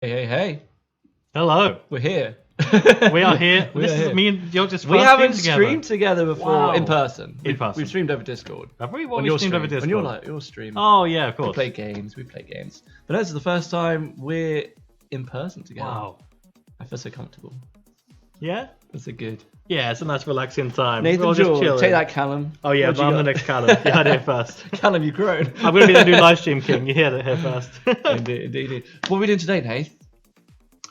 Hey, hey, hey. Hello. We're here. We are here. We This are is here. me and you're just We first haven't streamed streamed together before Wow. in person. In person. We've streamed over Discord. Have we? What On we your streamed over stream. Discord? On your stream. Oh yeah, of We course. play games. We play games. But this is the first time we're in person together. Wow. I feel so comfortable. Yeah? That's so good. Yeah, it's a nice relaxing time. Nathan We're all just George, chilling. take that, Callum. Oh yeah, What but you I'm the got? next Callum. You heard it first. Callum, you've grown. I'm gonna be the new live stream king. You heard it here first. Indeed. What are we doing today, Nate?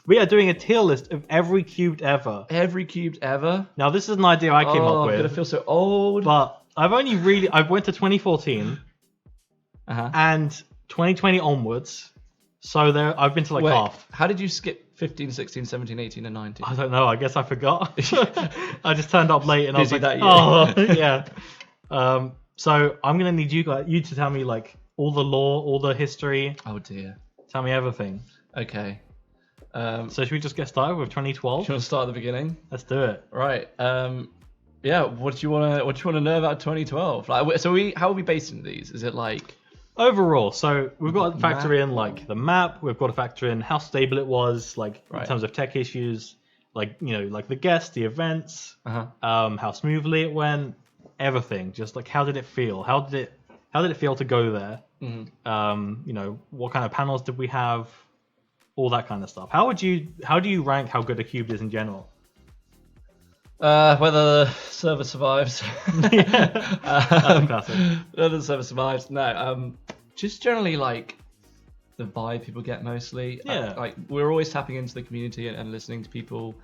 We are doing a tier list of every cubed ever. Every cubed ever. Now this is an idea I came up I'm with, gonna feel so old. but I went to 2014 Uh-huh. and 2020 onwards. So I've been to like Wait, half. how did you skip 15, 16, 17, 18, and 19? I don't know. I guess I forgot. I just turned up late and I was Busy like, that year. oh yeah. So I'm gonna need you to tell me like all the lore, all the history. Oh dear. Tell me everything. Okay. So should we just get started with Do you 2012? want to start at the beginning? Let's do it. Right. Yeah. What do you want to know about 2012? Like, so how are we basing these? Is it like Overall, so we've got to factor Map. in like the map. We've got to factor in how stable it was, like Right. in terms of tech issues, like like the guests, the events, how smoothly it went, everything. Just like how did it feel? How did it feel to go there? What kind of panels did we have? All that kind of stuff. How do you rank how good a cube is in general? whether the server survives? That's a classic. Whether the server survives? No. Just generally like the vibe people get mostly. Yeah. Like we're always tapping into the community and listening to people.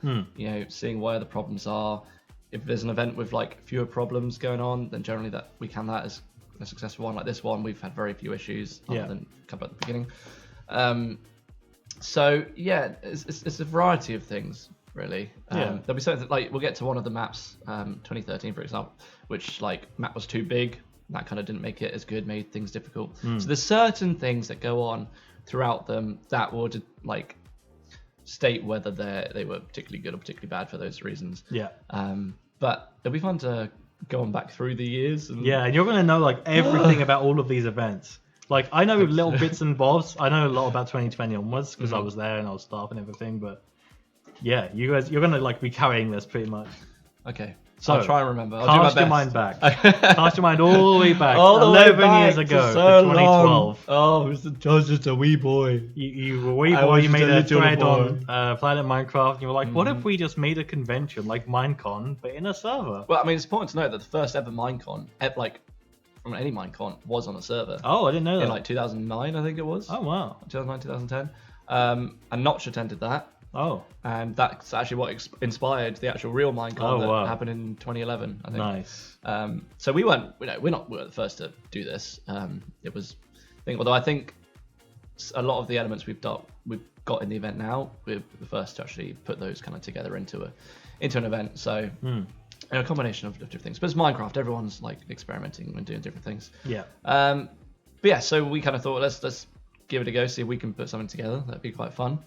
Seeing where the problems are. If there's an event with like fewer problems going on, then generally that we can that as a successful one. Like this one, we've had very few issues other than a couple at the beginning. So yeah, it's a variety of things really. There'll be something like we'll get to one of the maps, 2013 for example, which like map was too big. That kind of didn't make it as good, made things difficult. So there's certain things that go on throughout them that would like state whether they were particularly good or particularly bad for those reasons. Yeah. But it'll be fun to go on back through the years. And Yeah, and you're gonna know like everything about all of these events. Like I know little bits and bobs. I know a lot about 2020 onwards because I was there and I was staff and everything. But yeah, you're gonna like be carrying this pretty much. Okay. So I'll try and remember. I'll do my Cast your best. mind back. Cast your mind all the way back. All the way 11 back years to ago, so to 2012. long. Oh, I was just a wee boy. You were a wee I boy. was You just made a a little thread boy. on Planet Minecraft. And you were like, what if we just made a convention like Minecon, but in a server? Well, I mean, it's important to note that the first ever Minecon, like from any Minecon, was on a server Oh, I didn't know that. in like 2009, I think it was. Oh wow. 2009, 2010. And Notch attended that, Oh, and that's actually what inspired the actual real Minecon Oh, that wow. happened in 2011, I think. nice. So we weren't, we were the first to do this. It was, although I think a lot of the elements we've got in the event now, we're the first to actually put those kind of together into an event. So a combination of different things. But it's Minecraft. Everyone's like experimenting and doing different things. Yeah. But yeah, so we kind of thought let's give it a go, see if we can put something together. That'd be quite fun.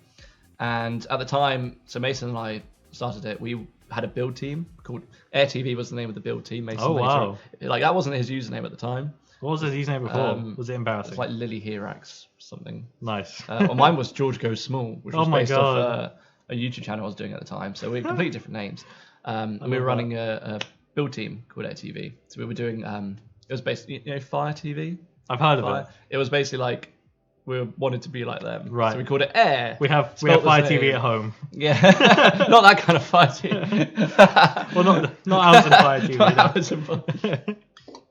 And at the time, so Mason and I started it. We had a build team called AirTV was the name of the build team. Mason Oh, later- wow. Like that wasn't his username at the time. What was his username before? Was it It's embarrassing? like Lily Herax something. Nice. Well, mine was George Goes Small, which Oh was my based God. off a YouTube channel I was doing at the time. So we had completely different names. And we were love running a build team called AirTV. So we were doing it was basically Fire TV. I've heard of Fire. it. It was basically like we wanted to be like them. Right. So we called it Air. We have Spelt the Fire same. TV at home. Yeah, not that kind of Fire TV. Well, not Amazon Fire TV. Not no. Amazon Fire.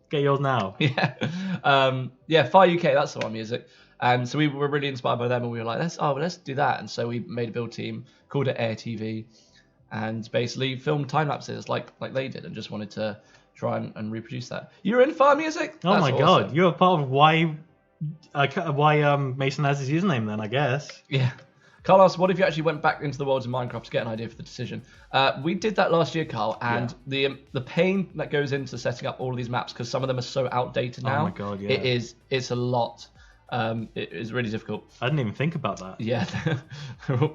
Get yours now. Yeah, Fire UK. That's the one music. And so we were really inspired by them, and we were like, let's do that. And so we made a build team, called it Air TV, and basically filmed time lapses like they did, and just wanted to try and reproduce that. You're in Fire Music? Oh That's my awesome. god, you're a part of why Mason has his username then, I guess. Yeah. Carlos, what if you actually went back into the worlds of Minecraft to get an idea for the decision? We did that last year, Carl, and the pain that goes into setting up all of these maps, because some of them are so outdated now. Oh my god, yeah. It's a lot. It is really difficult. I didn't even think about that. Yeah,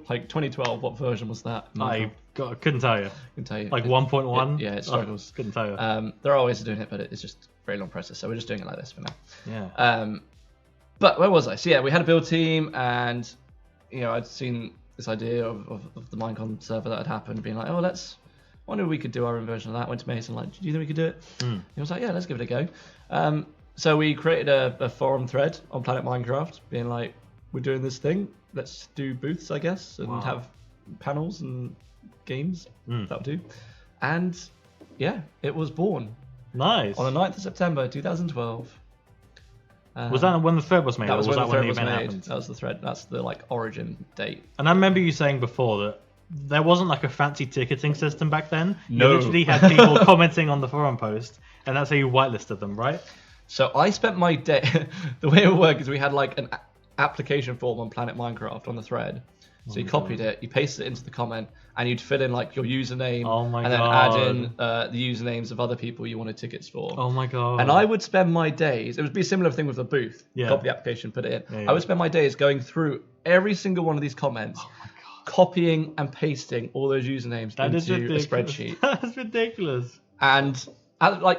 like 2012. What version was that? I couldn't tell you. I can tell you. Like 1.1? Yeah, it struggles. Couldn't tell you. There are ways of doing it, but it's just a very long process. So we're just doing it like this for now. Yeah. But where was I? So yeah, we had a build team, and I'd seen this idea of the Minecon server that had happened, being like, oh, I wonder if we could do our own version of that. Went to Mason, like, do you think we could do it? He was like, yeah, let's give it a go. So we created a forum thread on Planet Minecraft, being like, we're doing this thing. Let's do booths, I guess, and have panels and games. That'll do. And yeah, it was born. Nice. On the 9th of September, 2012. Was that when the thread was made? That was or when was the that thread when the was event made. happened? That was the thread. That's the origin date. And I remember you saying before that there wasn't like a fancy ticketing system back then. No. You literally had people commenting on the forum post, and that's how you whitelisted them, right? So I spent my day. The way it worked is we had like an application form on Planet Minecraft on the thread. So you copied it, you pasted it into the comment, and you'd fill in like your username, and then add in the usernames of other people you wanted tickets for. Oh my god! And I would spend my days. It would be a similar thing with the booth. Yeah. Copy the application, put it in. Yeah. I would spend my days going through every single one of these comments, copying and pasting all those usernames into a spreadsheet. That's ridiculous. And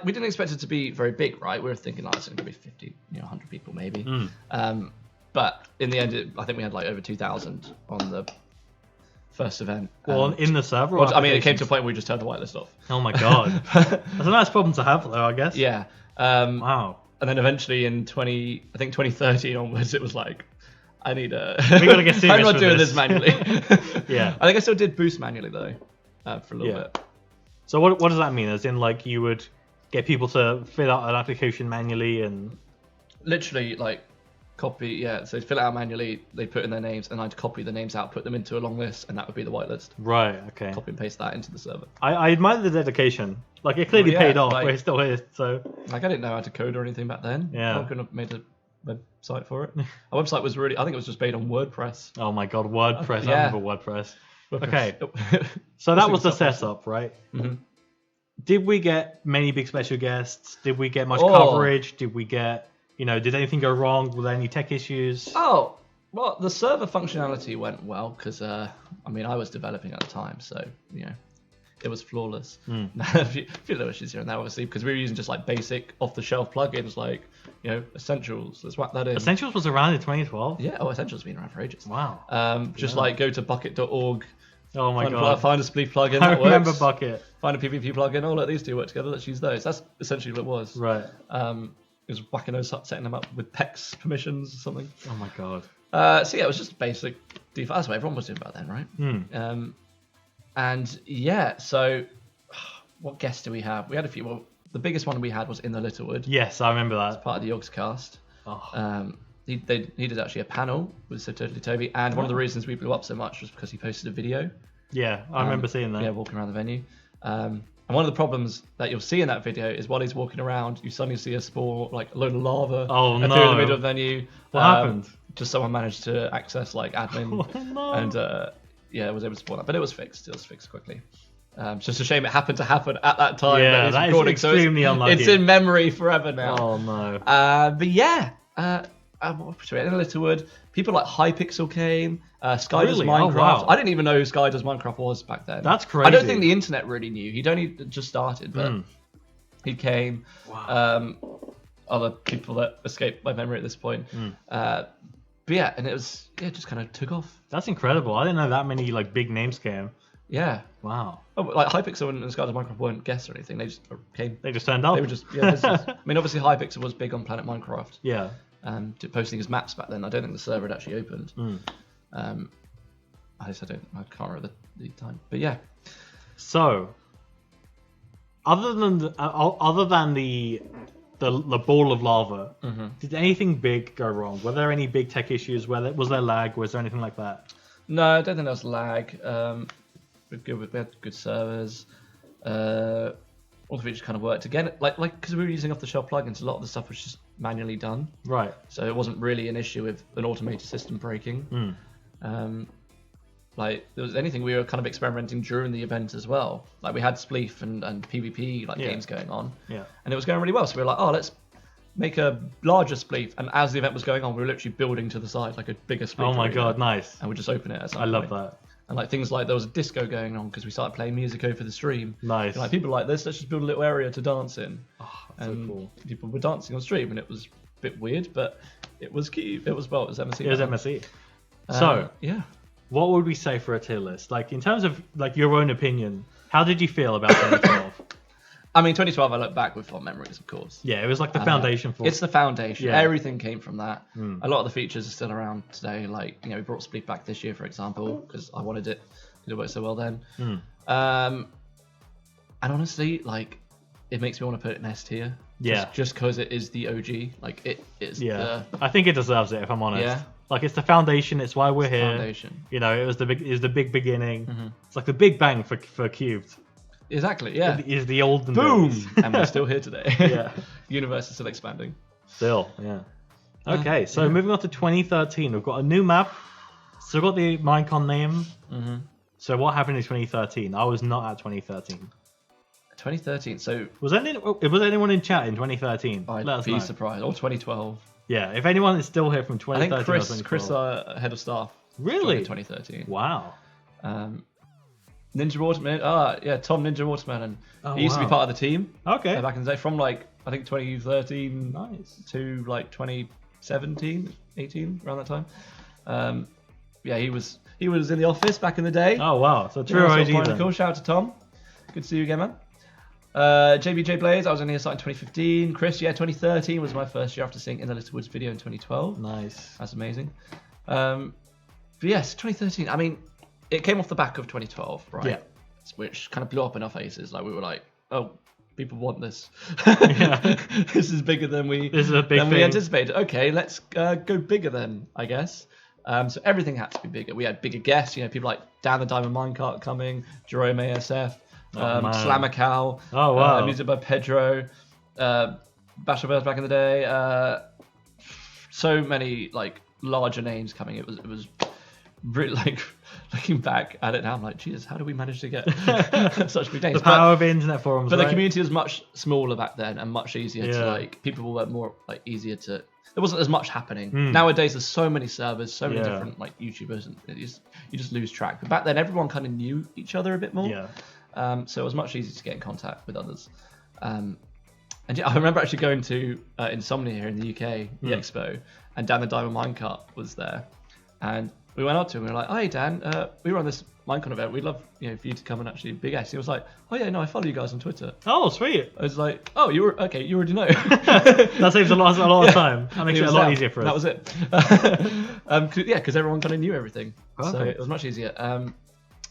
we didn't expect it to be very big, right? We were thinking like it's going to be 50, 100 people maybe. But in the end, I think we had like over 2,000 on the first event. Well, in the server? Well, I mean, it came to a point where we just turned the whitelist off. Oh my god. That's a nice problem to have, though, I guess. Yeah. Wow. And then eventually in 2013 onwards, it was like, I need a... We gotta get serious I'm not with doing this. this manually. Yeah. I think I still did boost manually, though, for a little bit. So what does that mean? As in, like, you would get people to fill out an application manually and... Literally, like, copy, so fill it out manually, they put in their names, and I'd copy the names out, put them into a long list, and that would be the whitelist. Right, okay. Copy and paste that into the server. I admire the dedication. Like, it clearly paid off, we're still here, so... Like, I didn't know how to code or anything back then. Yeah. I couldn't have made a website for it. Our website was I think it was just made on WordPress. Oh my god, WordPress. Yeah. I remember WordPress. Okay, so that was the setup, right? Mm-hmm. Did we get many big special guests? Did we get much Oh. coverage? Did we get... did anything go wrong? Were there any tech issues? Oh, well, the server functionality went well because, I was developing at the time, so, it was flawless. A few little issues here and there, obviously, because we were using just like basic off-the-shelf plugins like, Essentials. Let's whack that in. Essentials was around in 2012? Yeah, Essentials has been around for ages. Wow. Just like go to bucket.org, Oh my god. find a Spleef plugin I that remember works. Bucket. Find a PvP plugin. Oh, let these two work together. Let's use those. That's essentially what it was. Right. It was whacking those up, setting them up with PEX permissions or something. Oh my god. So yeah, it was just basic default. That's what everyone was doing back then, right? And yeah, so what guests do we have? We had a few. Well, the biggest one we had was In the Littlewood, Yes, I remember that. part of the Yogscast. Oh. He did actually a panel with So Totally Toby, and one of the reasons we blew up so much was because he posted a video. Yeah, I remember seeing that. Yeah, walking around the venue. And one of the problems that you'll see in that video is while he's walking around, you suddenly see a spore, like a load of lava Oh, appear no. in the middle of the venue. What happened? Just someone managed to access like admin, Oh, no. and was able to spawn that. But it was fixed. It was fixed quickly. It's just a shame it happened to happen at that time. Yeah, he's that is recording, extremely so unlucky. It's in memory forever now. Oh no. But yeah, sorry, In a Littlewood, people like Hypixel came. Sky Does Really? Oh, Minecraft. wow. I didn't even know who Sky Does Minecraft was back then. That's I crazy. don't think the internet really knew. He'd only just started, but he came. Wow. Other people that escaped my memory at this point. But yeah, and it just kind of took off. That's incredible. I didn't know that many like big names came. Yeah. Wow. Oh, like Hypixel and Sky Does Minecraft weren't guests or anything. They just came. They just turned up. They were just I mean, obviously Hypixel was big on Planet Minecraft. Yeah. Posting his maps back then. I don't think the server had actually opened. I can't remember the time, but yeah. So, other than the ball of lava, did anything big go wrong? Were there any big tech issues? Was there lag? Was there anything like that? No, I don't think there was lag. We had good servers. All the features kind of worked again. Like because we were using off-the-shelf plugins, a lot of the stuff was just manually done. Right. So it wasn't really an issue with an automated system breaking. Like there was anything, we were kind of experimenting during the event as well. Like we had Spleef and PvP games going on. Yeah. And it was going really well. So we were like, oh, let's make a larger Spleef. And as the event was going on, we were literally building to the side like a bigger Spleef. Oh my arena. god, nice. And we just open it at some I love point. that. And like things like there was a disco going on because we started playing music over the stream. Nice. And, like people like this, let's just build a little area to dance in. Oh, that's And so cool. people were dancing on stream, and it was a bit weird, but it was cute. It was MSE. It was MSE. So, yeah. What would we say for a tier list? Like in terms of like your own opinion, how did you feel about 2012? I mean, 2012, I look back with fond memories, of course. Yeah, it was like the foundation for. It's the foundation. Yeah. Everything came from that. A lot of the features are still around today. Like, we brought Spleef back this year, for example, because I wanted it. It worked so well then. And honestly, like, it makes me want to put it in S tier. Yeah. Just because it is the OG. Like, it is. Yeah. I think it deserves it, if I'm honest. Yeah. Like it's the foundation. It's why we're here. Foundation. It was the big beginning. It's like the Big Bang for Cubed. Exactly. Yeah. It is the olden Boom. days. And we're still here today. Yeah. The universe is still expanding. Still. Yeah. Okay. So moving on to 2013, we've got a new map. Still got the Minecon name. So what happened in 2013? I was not at 2013. 2013. So was anyone in chat in 2013? I'd be surprised. Or 2012. Yeah, if anyone is still here from 2013, I think Chris, head of staff. Really? 2013. Wow. Ninja Waterman. Tom Ninja Waterman, and he used to be part of the team. Okay. Back in the day, from like I think 2013 to like 2017, 18, around that time. He was in the office back in the day. Oh wow, so true OG then. Cool. Shout out to Tom. Good to see you again, man. JBJ Blaze, I was only starting 2015. Chris, 2013 was my first year after seeing In the Little Woods video in 2012. Nice. That's amazing. But yes, 2013. I mean, it came off the back of 2012, right? Yeah. Which kind of blew up in our faces. Like we were like, oh, people want this. Yeah. This is bigger than we anticipated. Okay, let's go bigger then, I guess. So everything had to be bigger. We had bigger guests. People like Dan the Diamond Minecart coming, Jerome ASF. Slammer Cow. Oh wow! Music by Pedro. Bashverse back in the day. So many like larger names coming. It was really like looking back at it now. I'm like, Jesus, how do we manage to get such big names? The power of internet forums. But the community was much smaller back then and much easier to like. People were more like easier to. There wasn't as much happening. Nowadays, there's so many servers, so many different like YouTubers, and you just lose track. But back then, everyone kind of knew each other a bit more. Yeah. So it was much easier to get in contact with others. And I remember actually going to Insomnia here in the UK, the expo, and Dan the Diamond Minecart was there. And we went up to him and we were like, "Hey Dan, we were on this Minecon event. We'd love for you to come and actually big S." He was like, "Oh yeah, no, I follow you guys on Twitter." Oh sweet. I was like, "Oh, you already know." That saves a lot of time. That makes it a lot easier for us. That was it. Because everyone kind of knew everything. Perfect. So it was much easier.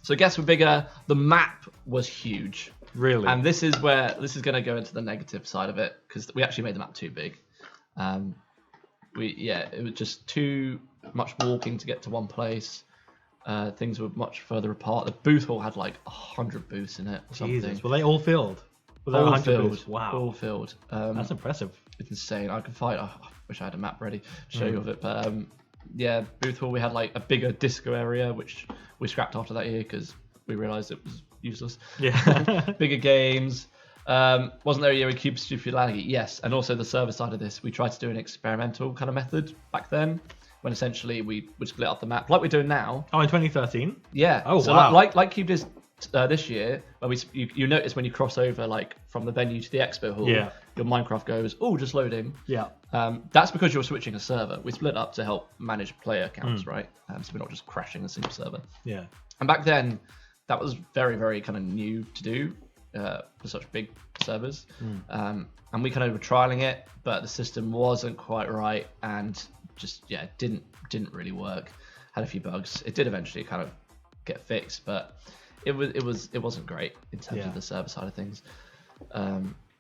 So guests were bigger. The map was huge. Really? And this is going to go into the negative side of it because we actually made the map too big. It was just too much walking to get to one place. Things were much further apart. The booth hall had like 100 booths in it or something. Jesus, were they all filled? Were there all 100 filled. booths? Wow. All filled. That's impressive. It's insane. I can find. I wish I had a map ready to show you of it, but booth hall. We had like a bigger disco area, which we scrapped after that year because we realised it was useless. Yeah. Bigger games. Wasn't there a year with Cube Stupidity? Yes, and also the server side of this. We tried to do an experimental kind of method back then, when essentially we would split up the map like we're doing now. Oh, in 2013? Yeah. Oh, so wow. Like Cube did this year, where you notice when you cross over like from the venue to the expo hall, your Minecraft goes, oh, just loading. Yeah. That's because you're switching a server. We split up to help manage player counts, right? So we're not just crashing a single server. Yeah. And back then, that was very, very kind of new to do for such big servers. And we kind of were trialing it, but the system wasn't quite right and just didn't really work. Had a few bugs. It did eventually kind of get fixed, but it wasn't great in terms of the server side of things.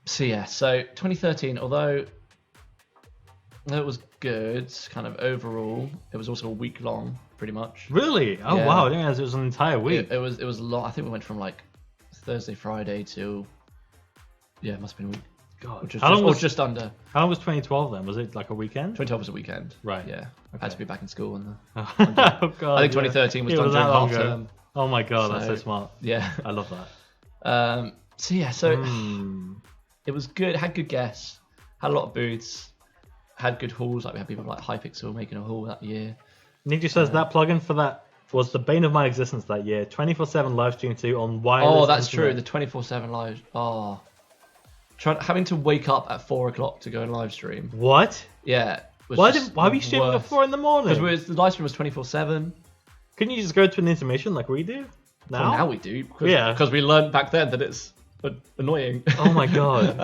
So 2013, although it was good kind of overall, it was also a week long pretty much. Really? Oh wow, I didn't realize it was an entire week. It was long. I think we went from like Thursday, Friday to it must have been a week. God, just under. How long was 2012 then? Was it like a weekend? 2012 was a weekend. Right. Yeah. Okay. I had to be back in school and Oh god. I think 2013 was done during half term. Oh my god, that's so smart. Yeah. I love that. It was good. Had good guests. Had a lot of booths. Had good halls. Like we had people like Hypixel making a hall that year. Ninja says that plugin for that was the bane of my existence that year. 24/7 live stream too on wireless. Oh, that's internet. true. The 24/7 live. Oh, having to wake up at 4 o'clock to go and live stream. What? Yeah, was Why were you streaming at 4 in the morning? Because the live stream was 24/7. Couldn't you just go to an intermission like we do? Well, now we do. Yeah. Because we learned back then that it's annoying. Oh my god.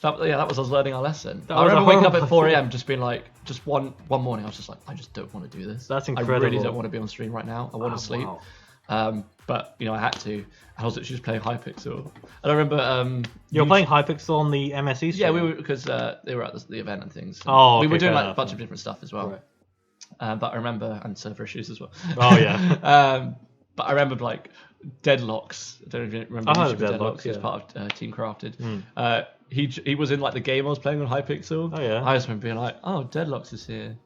That was us learning our lesson. That I was a remember waking up at horrible 4 a.m. just being like, just one morning, I was just like, I just don't want to do this. That's incredible. I really don't want to be on stream right now. I want to sleep. Wow. But I had to. And I was literally just playing Hypixel. And I remember you were playing Hypixel on the MSE stream? Yeah, we were, because they were at the event and things. Oh, okay, we were doing like enough, a bunch of different stuff as well. Right. But I remember, and server issues as well. Oh yeah. But I remember like Deadlocks. I don't know if you remember. I heard Deadlocks. He was yeah. part of Team Crafted. He was in like the game I was playing on Hypixel. Oh yeah. I just remember being like, oh, Deadlocks is here.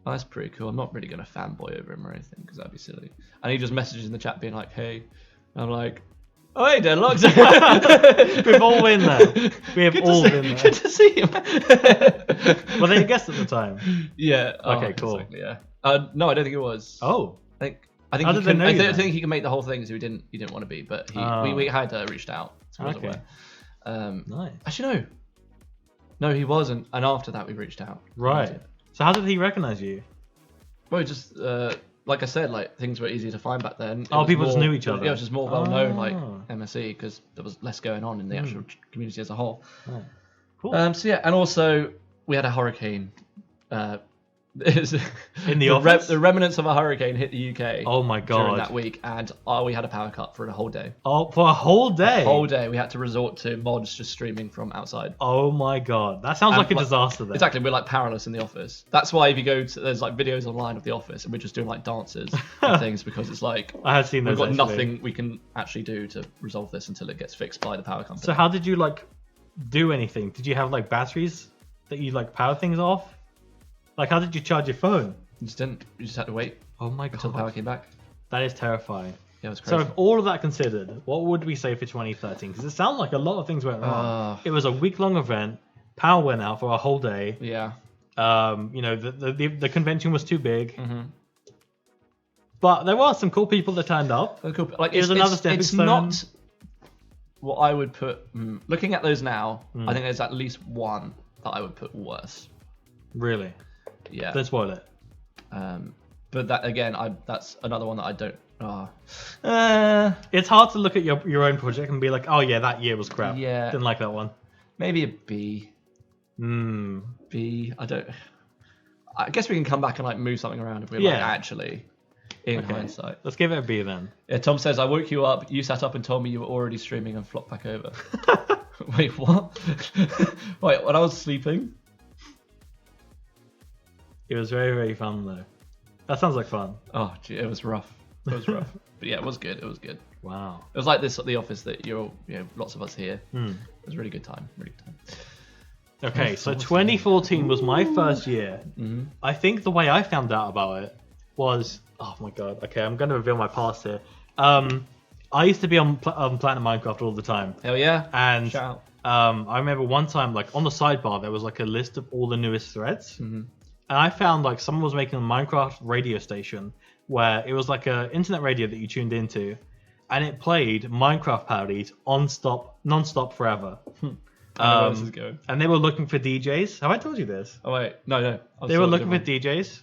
Oh, that's pretty cool. I'm not really gonna fanboy over him or anything because that'd be silly. And he just messages in the chat being like, hey. And I'm like, oh hey Deadlocks. We've all been there. We have all been there. Good to see him. Were they a guest at the time? Yeah. Okay, cool. Exactly, yeah. No, I don't think it was. Oh. I think How did they know you I then? think he can make the whole thing, so he didn't want to be, but we had reached out, so he was Okay. aware. Nice. Actually, no, he wasn't. And after that, we reached out. Right. So how did he recognize you? Well, just like I said, like things were easy to find back then. Oh, people just knew each other. Yeah, it was just more well known, like Oh. MSE, because there was less going on in the actual community as a whole. Oh. Cool. So yeah, and also we had a hurricane. In the office? The remnants of a hurricane hit the UK. Oh my god. During that week, and we had a power cut for a whole day. Oh, for a whole day? Whole day, we had to resort to mods just streaming from outside. Oh my god. That sounds like a disaster then. Exactly, we're like powerless in the office. That's why if you go to, there's like videos online of the office, and we're just doing like dances and things because it's like I have seen those. we've got actually. nothing we can actually do to resolve this until it gets fixed by the power company. So how did you like do anything? Did you have like batteries that you like power things off? Like how did you charge your phone? You just didn't. You just had to wait Oh my until the power god. came back. That is terrifying. Yeah, it was So crazy. with all of that considered, what would we say for 2013? Because it sounds like a lot of things went wrong. It was a week-long event. Power went out for a whole day. Yeah. The convention was too big. Mm-hmm. But there were some cool people that turned up. Cool. Like Here's another stepping it's stone. not what I would put. Looking at those now, I think there's at least one that I would put worse. Really? Yeah. Don't spoil it. But that again, that's another one that I don't. It's hard to look at your own project and be like, oh yeah, that year was crap. Yeah. Didn't like that one. Maybe a B. B. I don't. I guess we can come back and like move something around if we're like actually in hindsight. Let's give it a B then. Yeah. Tom says I woke you up. You sat up and told me you were already streaming and flopped back over. Wait, what? Wait, when I was sleeping. It was very, very fun though. That sounds like fun. Oh, gee, it was rough. It was rough. But yeah, it was good. It was good. Wow. It was like this at the office that lots of us here. Hmm. It was a really good time. Really good time. Okay, so 2014 was my first year. Mm-hmm. I think the way I found out about it was, oh my god. Okay, I'm going to reveal my past here. I used to be on Planet Minecraft all the time. Hell yeah. And Shout out. I remember one time, like on the sidebar, there was like a list of all the newest threads. Mm-hmm. And I found like someone was making a Minecraft radio station where it was like a internet radio that you tuned into, and it played Minecraft parodies non-stop forever. I know where this is going. And they were looking for DJs. Have I told you this? Oh wait, no. They were looking for DJs,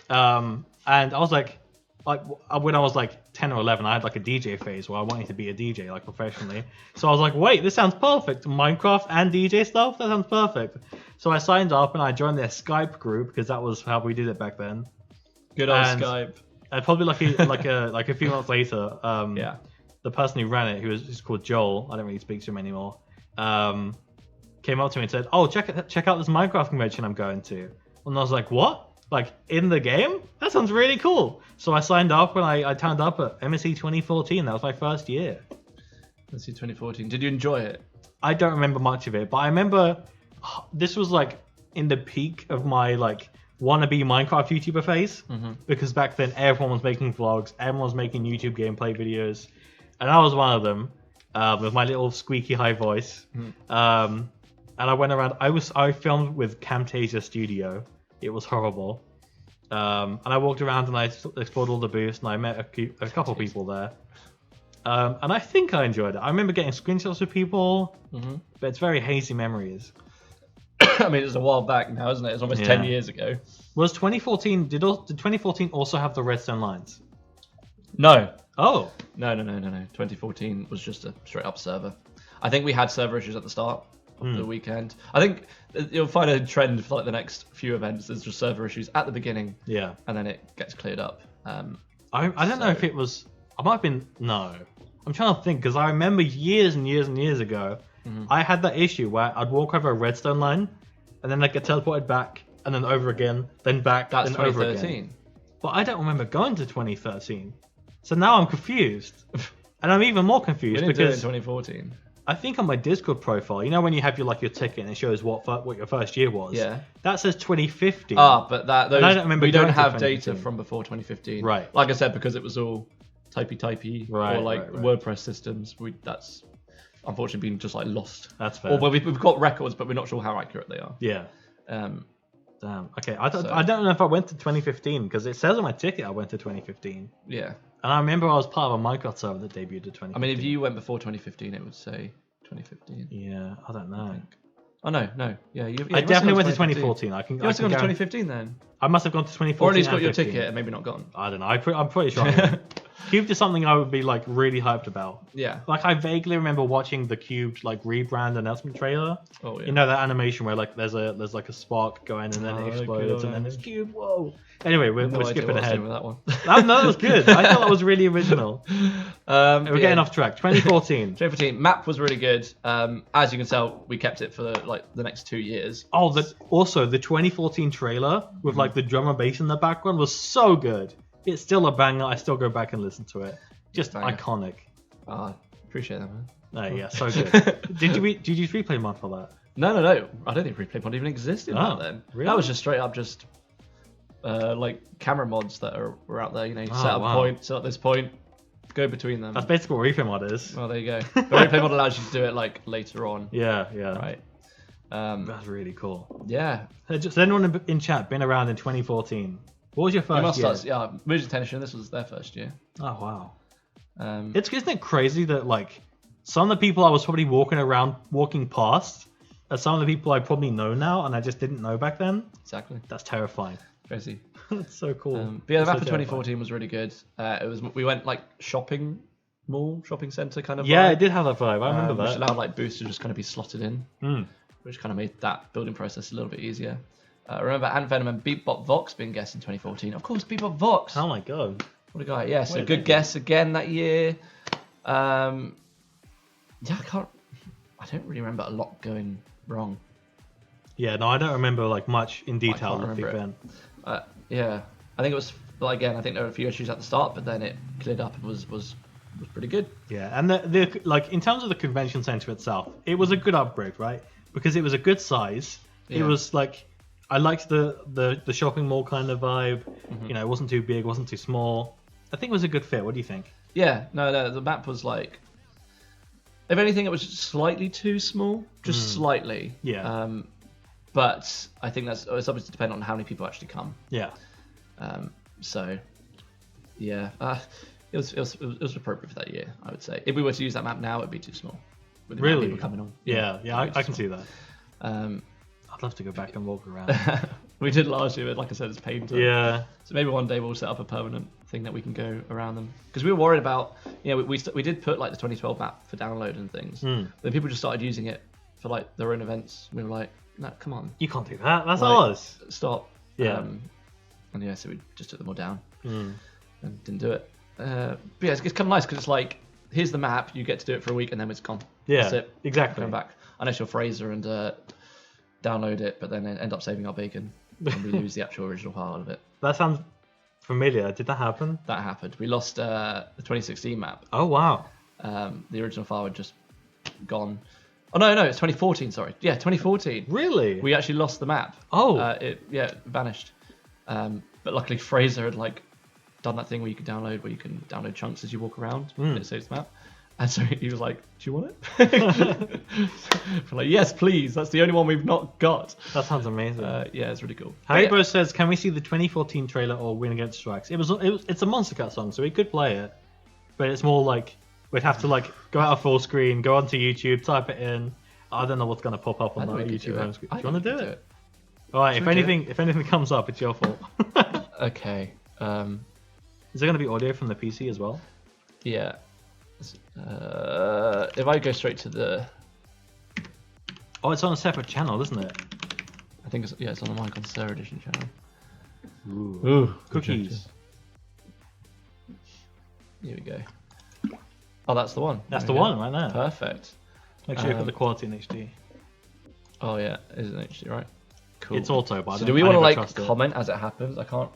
and I was like when I was like 10 or 11, I had like a DJ phase where I wanted to be a DJ like professionally. So I was like, wait, this sounds perfect. Minecraft and DJ stuff? That sounds perfect. So I signed up and I joined their Skype group because that was how we did it back then. Good old Skype. And probably like a few months later, the person who ran it, who's called Joel, I don't really speak to him anymore, came up to me and said, "Oh, check out this Minecraft convention I'm going to." And I was like, "What? Like in the game? That sounds really cool." So I signed up and I turned up at MSE 2014. That was my first year. MSE 2014. Did you enjoy it? I don't remember much of it, but I remember this was like in the peak of my like wannabe Minecraft YouTuber phase, because back then everyone was making vlogs, everyone was making YouTube gameplay videos, and I was one of them with my little squeaky high voice. And I went around. I filmed with Camtasia Studio. It was horrible. And I walked around and I explored all the booths and I met a couple people there. And I think I enjoyed it. I remember getting screenshots of people, but it's very hazy memories. I mean, it's a while back now, isn't it? It's almost 10 years ago. Was 2014? Did 2014 also have the redstone lines? No. Oh. No. 2014 was just a straight up server. I think we had server issues at the start of the weekend. I think you'll find a trend for like the next few events. There's just server issues at the beginning. Yeah. And then it gets cleared up. I don't know if it was. I might have been. No. I'm trying to think because I remember years and years and years ago, I had that issue where I'd walk over a redstone line, and then I'd get teleported back, and then over again, then back, That's then over 2013. again. But I don't remember going to 2013, so now I'm confused, and I'm even more We confused didn't do it in because 2014. I think on my Discord profile, you know when you have your ticket and it shows what your first year was. Yeah. That says 2015. But those, I don't remember we don't going to have 2015. data from before 2015. Right. Like I said, because it was all typey Right, or like right. WordPress systems. That's unfortunately been just like lost. That's fair. Or well, we've got records, but we're not sure how accurate they are. Yeah. Um, Damn. Okay. I don't know if I went to 2015 because it says on my ticket I went to 2015. yeah. And I remember I was part of a Minecraft server that debuted in 2015. I mean, if you went before 2015, it would say 2015. Yeah, I don't know. Oh no. Yeah. I definitely went to 2014. I can. You must have gone to guarantee- 2015 then, I must have gone to 2014. or at least got and your 15. ticket and maybe not gone. I don't know. I'm pretty sure. I went. Cubed is something I would be like really hyped about. Yeah. Like I vaguely remember watching the Cubed like rebrand announcement trailer. Oh yeah. You know that animation where like there's like a spark going and then it explodes and then it's Cube. Whoa. Anyway, we're No idea skipping what I was ahead. doing with that one. No, that was good. I thought that was really original. We're getting off track. 2014. 2014 map was really good. As you can tell, we kept it for like the next 2 years. Oh, also the 2014 trailer with like the drum and bass in the background was so good. It's still a banger. I still go back and listen to it. Just Banger. iconic. Appreciate that, man. Oh yeah, so good. Did you replay mod for that? No. I don't think replay mod even existed back then. really? That was just straight up just like camera mods that were out there. You know, you set up wow. a point, set up this point, go between them. That's basically what replay mod is. Well, there you go. But replay mod allows you to do it like later on. Yeah. Right. That's really cool. Yeah. Has anyone in chat been around in 2014? What was your first year? Yeah. Music Tension. This was their first year. Oh wow. Isn't it crazy that like some of the people I was probably walking past are some of the people I probably know now and I just didn't know back then? Exactly. That's terrifying. Crazy. That's so cool. But yeah, the That's map for so terrifying. 2014 was really good. We went like shopping center kind of Yeah, vibe, it did have that vibe. I remember which that. allowed like boosts to just kind of be slotted in, which kind of made that building process a little bit easier. I remember Ant Venom and Beatbot Vox being guests in 2014. Of course, Beatbot Vox. Oh my god. What a guy. Yeah, so Where good did guess again that year. Yeah, I don't really remember a lot going wrong. Yeah, no, I don't remember like much in detail can't of Big remember Ben. Yeah, I think it was. Well, again, I think there were a few issues at the start, but then it cleared up and was pretty good. Yeah, and the like in terms of the convention center itself, it was a good upgrade, right? Because it was a good size. It Yeah. was like I liked the shopping mall kind of vibe. You know, it wasn't too big, wasn't too small. I think it was a good fit. What do you think? Yeah, no, the map was like, if anything, it was slightly too small, just slightly. Yeah. But I think it's obviously dependent on how many people actually come. Yeah. So, yeah, it was appropriate for that year, I would say. If we were to use that map now, it'd be too small. With the amount of Really? people coming on. Yeah, I it'd be can too see that. small. I'd love to go back and walk around. We did last year, but like I said, it's painful. Yeah. So maybe one day we'll set up a permanent thing that we can go around them. Because we were worried about, we did put like the 2012 map for download and things. Then people just started using it for like their own events. We were like, no, come on, You can't do that. That's Like, ours. stop. Yeah. And yeah, so we just took them all down and didn't do it. But yeah, it's kind of nice because it's like, here's the map, you get to do it for a week and then it's gone. Yeah, That's it. exactly. Come back. Unless you're Fraser and download it, but then end up saving our bacon and we lose the actual original part of it. That sounds familiar. Did that happen? That happened. We lost the 2016 map. Oh wow. The original file had just gone. Oh no, it's 2014. Sorry, yeah, 2014. Really? We actually lost the map. Oh. It vanished. But luckily Fraser had like done that thing where you can download download chunks as you walk around. And it saves the map. And so he was like, "Do you want it?" We're like, "Yes, please. That's the only one we've not got." That sounds amazing. Yeah, it's really cool. Harry But Bro says, "Can we see the 2014 trailer or Win Against Strikes?" It's a Monster Cat song, so we could play it, but it's more like we'd have to like go out of full screen, go onto YouTube, type it in. I don't know what's gonna pop up on the YouTube home screen. Do you want to do it? All right. If anything comes up, it's your fault. Okay. Is there gonna be audio from the PC as well? Yeah. If I go straight to the... Oh, it's on a separate channel, isn't it? I think it's on the Mike on Sarah Edition channel. Ooh, cookies. Here we go. Oh, that's the one. That's the one right there. Perfect. Make sure you put the quality in HD. Oh yeah, it is in HD, right? Cool. It's auto, but so do we want to like comment as it happens? I can't.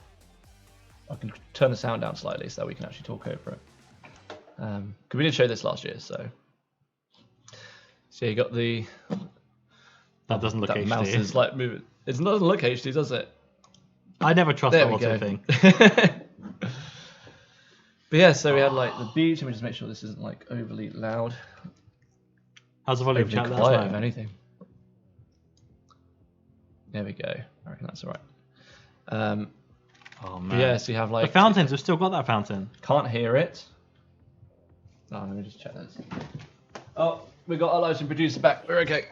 I can turn the sound down slightly so that we can actually talk over it. Because we did show this last year, so. So you got the. That doesn't look that HD. Mouse is like moving. It doesn't look HD, does it? I never trust that auto thing. But yeah, so we had like the beach. Let me just make sure this isn't like overly loud. How's the volume? Overly quiet, if anything. There we go. I reckon that's alright. Oh man. Yeah, so you have like the fountains. We've still got that fountain. Can't hear it. Oh, let me just check this. Oh, we got our lighting producer back. We're okay.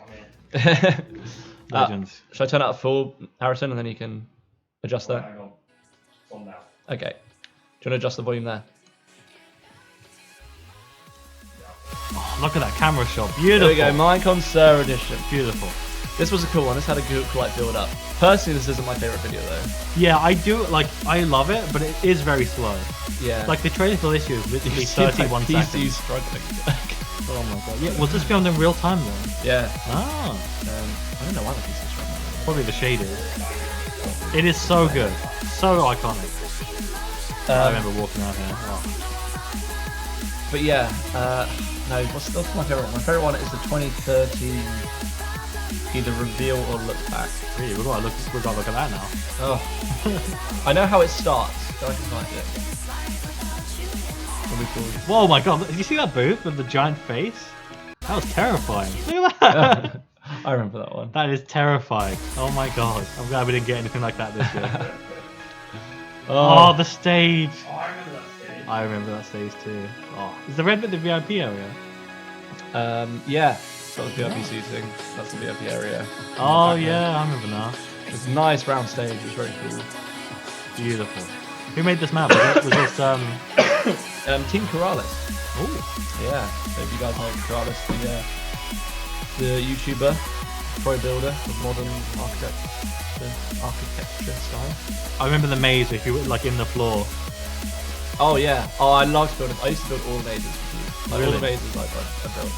Legends. Should I turn out full, Harrison, and then you can adjust that? Hang on. It's on now. Okay. Do you want to adjust the volume there? Oh, look at that camera shot. Beautiful. There we go. Mike on Sarah Edition. Beautiful. This was a cool one. This had a good like build up. Personally, this isn't my favorite video though. Yeah, I do like. I love it, but it is very slow. Yeah. Like the trailer for this year is literally 31 PC's seconds. struggling. Oh my god. Yeah, was this filmed in real time then? Yeah. Ah. I don't know why the PC's struggling. Probably the shaders. It is so good. So iconic. I remember walking out here. Oh. But yeah, no, what's my favorite one? My favorite one is the 2013 either reveal or look back. Really, we've got to look at that now. Oh. I know how it starts, so I can find it. Whoa, my god, did you see that booth with the giant face? That was terrifying. Look at that! I remember that one. That is terrifying. Oh my god, I'm glad we didn't get anything like that this year. Oh, the stage! Oh, I remember that stage. I remember that stage too. Oh, is the red bit the VIP area? yeah, that was VIP seating. That's the VIP area. Oh yeah, I remember now. It's a nice round stage. It was very cool. Beautiful. Who made this map? Was this Team Corrales. Oh yeah. So if you guys know Corrales, the YouTuber, pro builder of modern architecture style. I remember the maze if you were like in the floor. Oh yeah. Oh, I loved building. I used to build all the mazes with you. Like, really? all the mazes I built.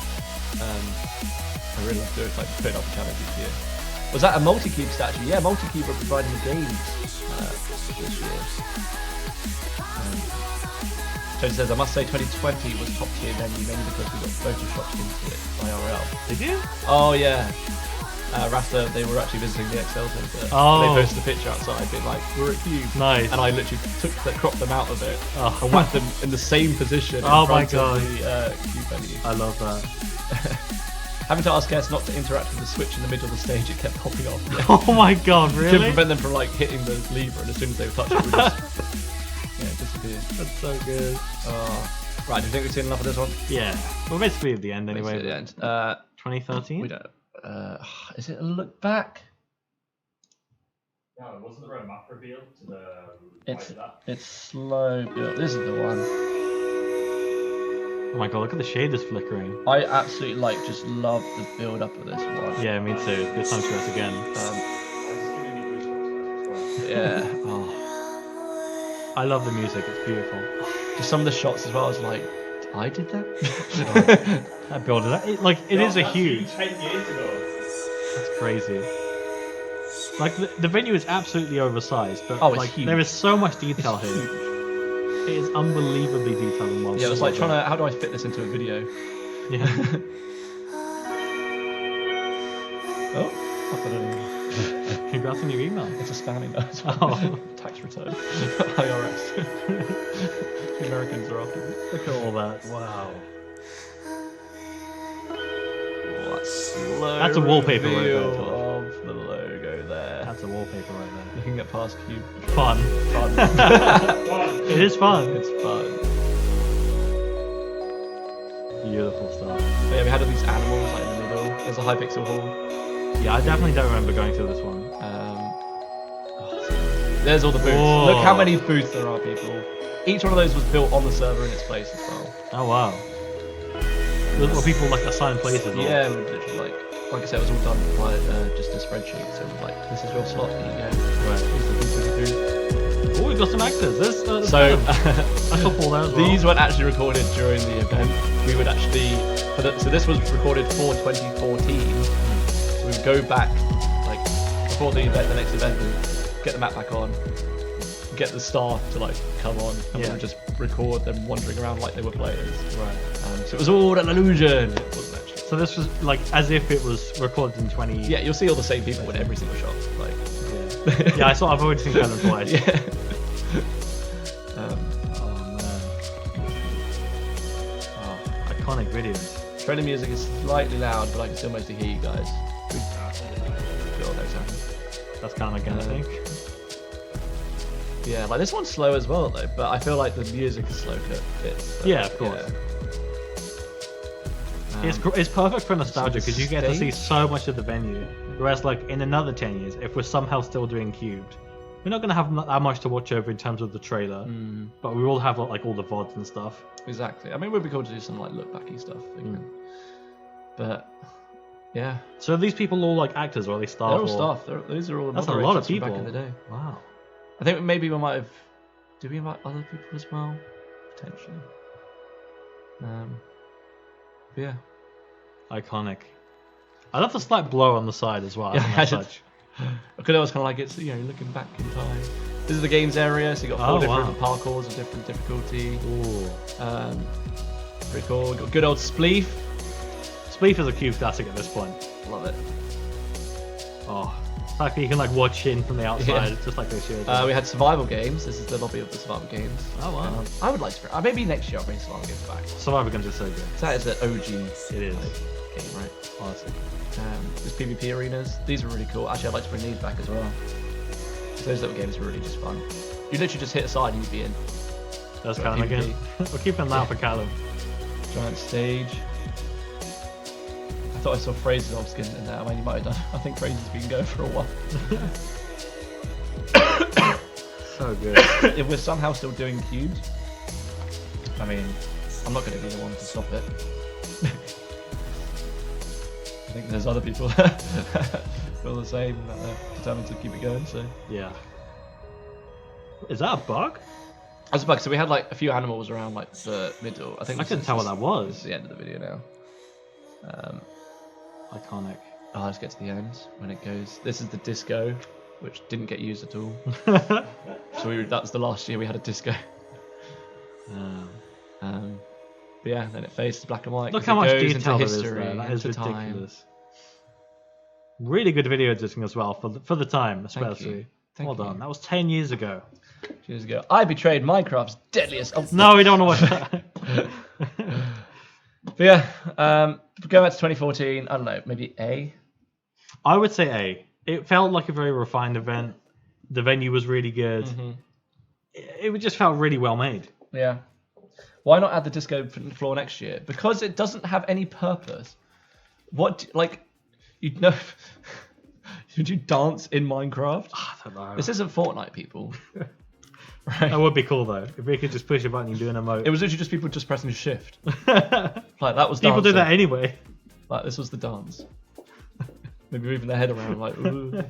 I really love doing like putting up a challenge each year. Was that a multi-cube statue? Yeah, multi-cube were providing the games this year. Tony says, I must say 2020 was top tier venue mainly because we got photoshopped into it IRL. Did you? Oh yeah. Rasta, they were actually visiting the Excel Centre. Oh. They posted a picture outside being like, we're at Cube. Nice. And I literally cropped them out of it Oh. and whacked them in the same position Oh in my front god. of the Cube venue. I love that. Having to ask guests not to interact with the switch in the middle of the stage, it kept popping off. Yeah. Oh my god, To really? prevent them from like hitting the lever, and as soon as they were touching it, would just it disappeared. That's so good. Right, do you think we've seen enough of this one? Yeah. We're basically at the end anyway. Basically at the end. 2013? We don't. Is it a look back? No, wasn't there a map reveal to the It's like that? it's slow build. This is the one. Oh my god, look at the shaders flickering. I absolutely just love the build up of this one. Yeah, me too. Good time to us again. Yeah. Oh. I love the music, it's beautiful. Just some of the shots as well. I was like, I did that. That building, it is a huge. 10 years ago. That's crazy. Like the venue is absolutely oversized, but Oh, it's like huge. there is so much detail here. It is unbelievably detailed and well. Yeah, it was like trying to. How do I fit this into a video? Yeah. Oh, I don't know. Congrats on your email. It's a spamming note. Oh. Tax return. IRS. The Americans are after me. Look at all that. Wow. Slow That's a wallpaper right there, reveal George. of the logo there. That's a wallpaper right there. You can get past Cube. Fun. Fun. It is fun. It's fun. Beautiful stuff. But yeah, we had all these animals like in the middle. April. There's a Hypixel Hall. Yeah, I definitely don't remember going to this one. There's all the booths. Whoa. Look how many booths there are, people. Each one of those was built on the server in its place as well. Oh wow. Were people like assigned places? Or? Yeah, literally like I said, it was all done by just a spreadsheet. So it was like, this is your slot. Here you go. Right. Here's the booth. Oh, we've got some actors. There's So I saw Paul there as well. these weren't actually recorded during the event. We would actually, so this was recorded for 2014. So we would go back, like before the event, the next event, and get the map back on, get the staff to like come on, and we would just record them wandering around like they were players. Right. So it was all an illusion. It wasn't actually. So this was like as if it was recorded in 20. Yeah, you'll see all the same people in every single shot. Like. Yeah, I've already seen Venom twice. Yeah. Oh man. Oh, iconic videos. Trailer music is slightly loud, but I can still mostly hear you guys. Good old next time. That's kind of again, I think. Yeah, like this one's slow as well though, but I feel like the music is slow to bits. Yeah, of course. It's perfect for nostalgia because you get to see so much of the venue. Whereas, like in another 10 years, if we're somehow still doing cubed, we're not going to have that much to watch over in terms of the trailer. But we will have like all the VODs and stuff. Exactly. I mean, it would be cool to do some like look backy stuff. But yeah. So are these people all like actors or are they staff? They're all staff. These are all. That's a lot of people back in the day. Wow. I think maybe we might have. Did we invite other people as well? Potentially. But yeah. Iconic. I love the slight blur on the side as well. Yeah, because I was kind of like, it's, you know, looking back in time. This is the games area, so you got four different parkours of different difficulty. Ooh. Pretty cool. Got good old Spleef. Spleef is a cube classic at this point. Love it. Oh, the fact that you can like watch in from the outside, just like they should. We had survival games. This is the lobby of the survival games. Oh wow. I would like to. Maybe next year I'll bring survival games back. Survival games are so good. That is an OG. It is. Game, right? Honestly. There's PvP arenas. These are really cool. Actually, I'd like to bring these back as well. Those little games are really just fun. You literally just hit a side and you'd be in. That's Callum again. We're keeping an eye out for Callum. Giant stage. I thought I saw Fraser's skin in there. I mean, you might have done. I think Fraser's been going for a while. So good. If we're somehow still doing cubes, I mean, I'm not going to be the one to stop it. I think there's other people that feel the same, that they're determined to keep it going. So yeah. Is that a bug? That's a bug. So we had like a few animals around like the middle. I think I couldn't tell what that was. This is the end of the video now. Iconic. Oh, let's get to the end when it goes. This is the disco, which didn't get used at all. So that was the last year we had a disco. But yeah, then it fades to black and white. Look how much goes detail into there is history, there. That is into ridiculous. Time. Really good video editing as well for the time, especially. Thank you. Well done. That was 10 years ago. Years ago, I betrayed Minecraft's deadliest. Oh, no, we don't want to watch that. But yeah, going back to 2014, I don't know, maybe A. I would say A. It felt like a very refined event. The venue was really good. Mm-hmm. It just felt really well made. Yeah. Why not add the disco floor next year? Because it doesn't have any purpose. What, like, you'd know. Would you dance in Minecraft? I don't know. This isn't Fortnite, people. Right? That would be cool though. If we could just push a button and do an emote. It was literally just people just pressing shift. Like that was. People dancing. do that anyway. Like this was the dance. Maybe moving their head around like. Ooh.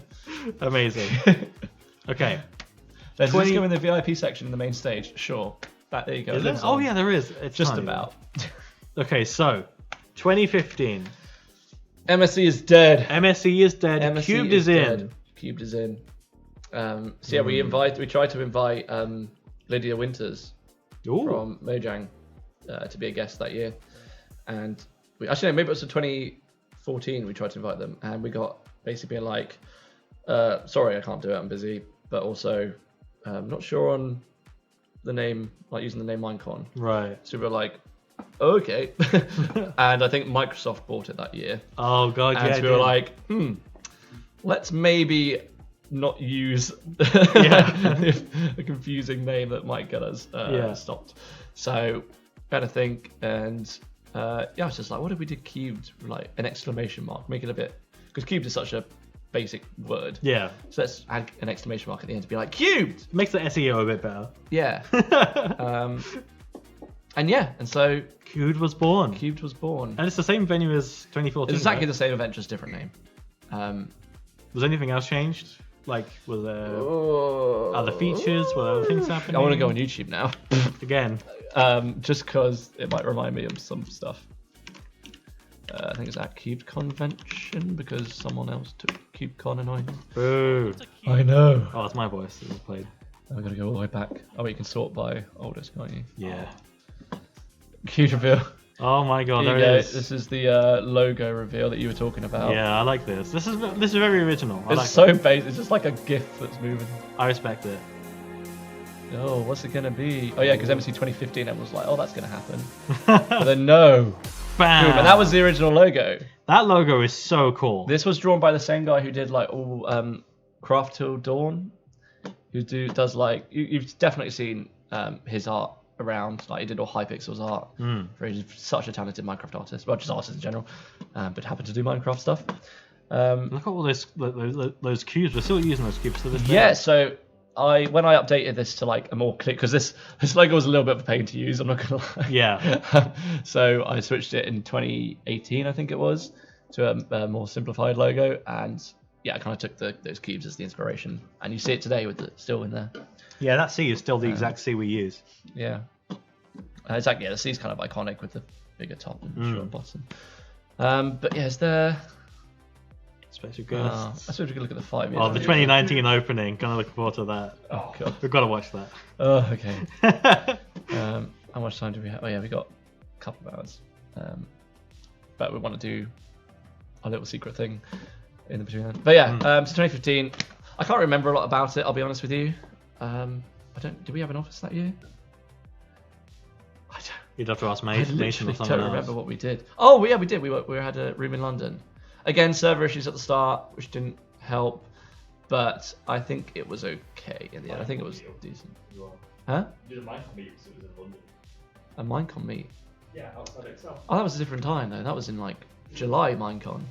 Amazing. Okay. There's a disco in the VIP section in the main stage. Sure. There you go. Is there? Oh yeah, there is. It's just tiny. about. Okay, so 2015. MSC is dead. MSC is dead. MSC Cubed is in. Dead. Cubed is in. So yeah, we tried to invite Lydia Winters from Mojang to be a guest that year, and maybe it was in 2014 we tried to invite them, and we got basically being like, sorry, I can't do it, I'm busy, but also not sure on the name, like using the name Minecon. Right. So we were like, okay, and I think Microsoft bought it that year. Oh god, and yeah. So we were like, let's maybe not use a confusing name that might get us stopped. So better think, and I was just like, what if we did cubed, like an exclamation mark, make it a bit, because cubed is such a basic word. Yeah. So let's add an exclamation mark at the end to be like cubed. Makes the SEO a bit better. Yeah. And so Cubed was born. Cubed was born. And it's the same venue as 2014. It's exactly right? the same event, just different name. Was anything else changed? Like, were there other features? Were there other things happening? I want to go on YouTube now. Again. Just because it might remind me of some stuff. I think it's at Cubed Convention because someone else took CubeCon annoyingly. Boo. I know. Oh, it's my voice that was played. I've got to go all the way back. Oh, you can sort by oldest, can't you? Yeah. Cube reveal. Oh my god, There there you it go. is. This is the logo reveal that you were talking about. Yeah, I like this. This is very original. I It's like so it. basic. It's just like a GIF that's moving. I respect it. Oh, what's it gonna be? Oh yeah, because MC 2015, everyone was like, oh, that's gonna happen. But then no. Bam! Boom. And that was the original logo. That logo is so cool. This was drawn by the same guy who did like all Craft Till Dawn. Who does like you've definitely seen his art around. Like he did all Hypixel's art. He's such a talented Minecraft artist, well, just artist in general, but happened to do Minecraft stuff. Look at all those cubes. We're still using those cubes to this day. Yeah, so when I updated this to like a more clear, because this logo was a little bit of a pain to use, I'm not gonna lie. Yeah. So I switched it in 2018, I think it was, to a more simplified logo, and yeah, I kind of took those cubes as the inspiration, and you see it today with it still in there. Yeah, that C is still the exact C we use. Yeah, exactly. Yeah, the C is kind of iconic with the bigger top and short bottom. But yeah, is there? Special I guests. suppose we could look at the 5 years. Oh, the 2019 opening. Kind of looking forward to that. Oh god. We've got to watch that. Oh, okay. How much time do we have? Oh yeah, we got a couple of hours. But we want to do a little secret thing in between then. But yeah, so 2015. I can't remember a lot about it. I'll be honest with you. Did we have an office that year? I don't. You'd have to ask I Mason or literally someone don't else. remember what we did. Oh yeah, we did. We had a room in London. Again, server issues at the start, which didn't help. But I think it was okay in the end. I think it was decent. Huh? You did a Minecraft meet, so it was in London. A Minecon meet. Yeah, outside Excel. Oh, that was a different time though. That was in like July Minecon.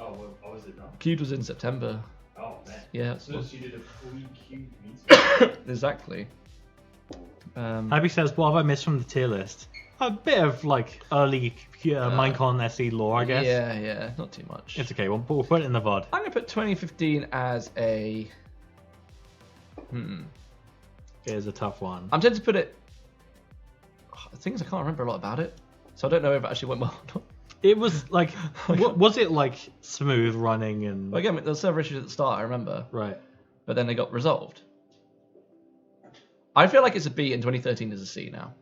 Oh, well, how was it now? Cube was in September. Oh, man. Yeah, So she did a pre-cube meeting. exactly. Abby says, what have I missed from the tier list? A bit of like early Minecon SE lore, I guess. Yeah, not too much. It's okay. We'll put it in the VOD. I'm gonna put 2015 as a. It is a tough one. I'm tempted to put it. The thing is, I can't remember a lot about it, so I don't know if it actually went well or not. It was like, was it like smooth running and? Well, again, there were server issues at the start, I remember, Right. but then they got resolved. I feel like it's a B and 2013 is a C now.